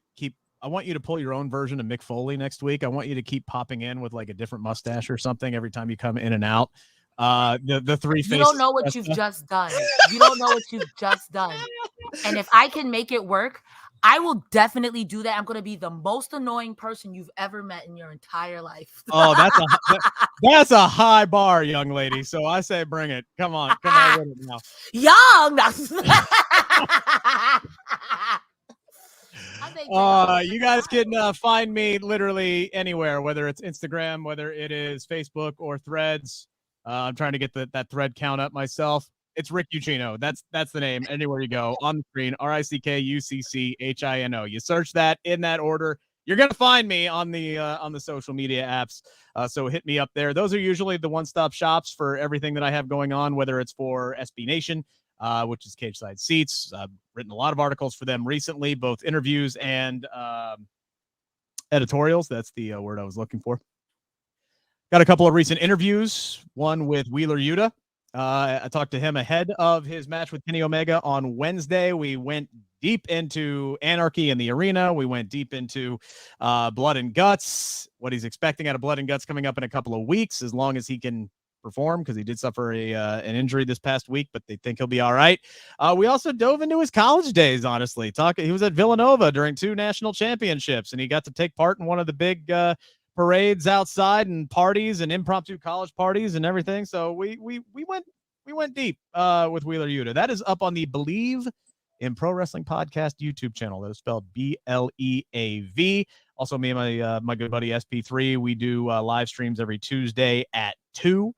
I want you to pull your own version of Mick Foley next week. I want you to keep popping in with like a different mustache or something every time you come in and out. The three faces. You don't know what you've just done. You don't know what you've just done. And if I can make it work, I will definitely do that. I'm going to be the most annoying person you've ever met in your entire life. Oh, that's a high bar, young lady. So I say bring it. Come on with it now. Young. You guys can find me literally anywhere, whether it's Instagram, whether it is Facebook or Threads. I'm trying to get that thread count up myself. It's Rick Ucchino. That's the name. Anywhere you go on the screen, RICKUCCHINO. You search that in that order. You're gonna find me on the social media apps. So hit me up there. Those are usually the one-stop shops for everything that I have going on, whether it's for SB Nation, which is Cage Side Seats. I've written a lot of articles for them recently, both interviews and editorials. That's the word I was looking for. Got a couple of recent interviews, one with Wheeler Yuta. I talked to him ahead of his match with Kenny Omega on Wednesday. We went deep into Anarchy in the Arena. We went deep into Blood and Guts, what he's expecting out of Blood and Guts coming up in a couple of weeks, as long as he can perform, because he did suffer an injury this past week, but they think he'll be all right. We also dove into his college days, honestly. He was at Villanova during 2 national championships, and he got to take part in one of the big parades outside and parties and impromptu college parties and everything. So we went deep with Wheeler Yuta. That is up on the Believe in Pro Wrestling Podcast YouTube channel. That is spelled BLEAV. Also, me and my good buddy SP3, we do live streams every Tuesday at 2,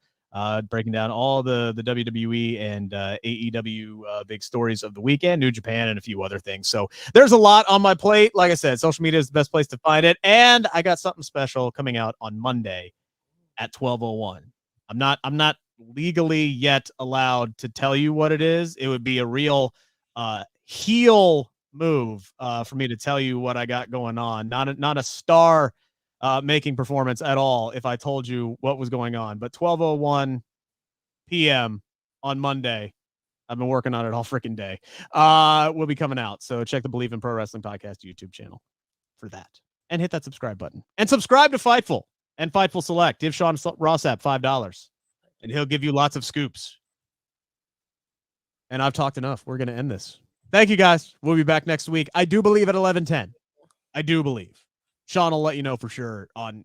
breaking down all the WWE and AEW big stories of the weekend, New Japan, and a few other things. So there's a lot on my plate. Like I said, social media is the best place to find it. And I got something special coming out on Monday at 12:01. I'm not legally yet allowed to tell you what it is. It would be a real heel move for me to tell you what I got going on. Not a star making performance at all if I told you what was going on. But 12:01 p.m. on Monday, I've been working on it all freaking day, will be coming out. So check the Believe in Pro Wrestling Podcast YouTube channel for that. And hit that subscribe button. And subscribe to Fightful and Fightful Select. Give Sean Rossap $5, and he'll give you lots of scoops. And I've talked enough. We're going to end this. Thank you, guys. We'll be back next week. I do believe at 11:10. I do believe. Sean will let you know for sure on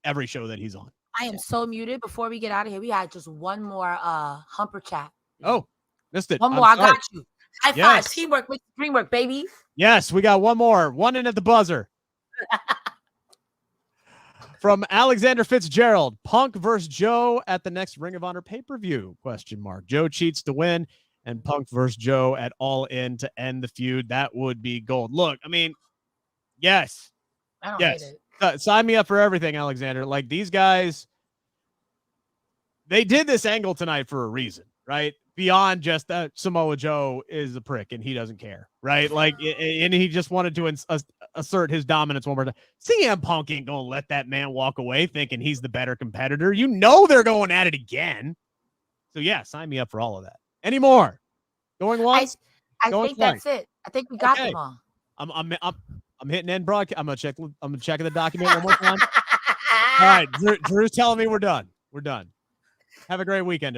every show that he's on. I am so muted. Before we get out of here, we had just one more humper chat. Oh, missed it. One more. I got you. High Yes. five. Teamwork makes the dream work, baby. Yes, we got one more. One in at the buzzer. From Alexander Fitzgerald, Punk versus Joe at the next Ring of Honor pay-per-view? ? Joe cheats to win, and Punk versus Joe at All In to end the feud. That would be gold. Look, I mean, yes. I don't hate it. Sign me up for everything, Alexander. Like, these guys, they did this angle tonight for a reason, right? Beyond just that Samoa Joe is a prick and he doesn't care, right? Like, and he just wanted to assert his dominance one more time. CM Punk ain't gonna let that man walk away thinking he's the better competitor. You know they're going at it again. So yeah, sign me up for all of that. Any more? Going once? I think that's it. I think we got them all. I'm hitting end broadcast. I'm gonna check the document one more time. All right, Drew's telling me we're done. We're done. Have a great weekend, everybody.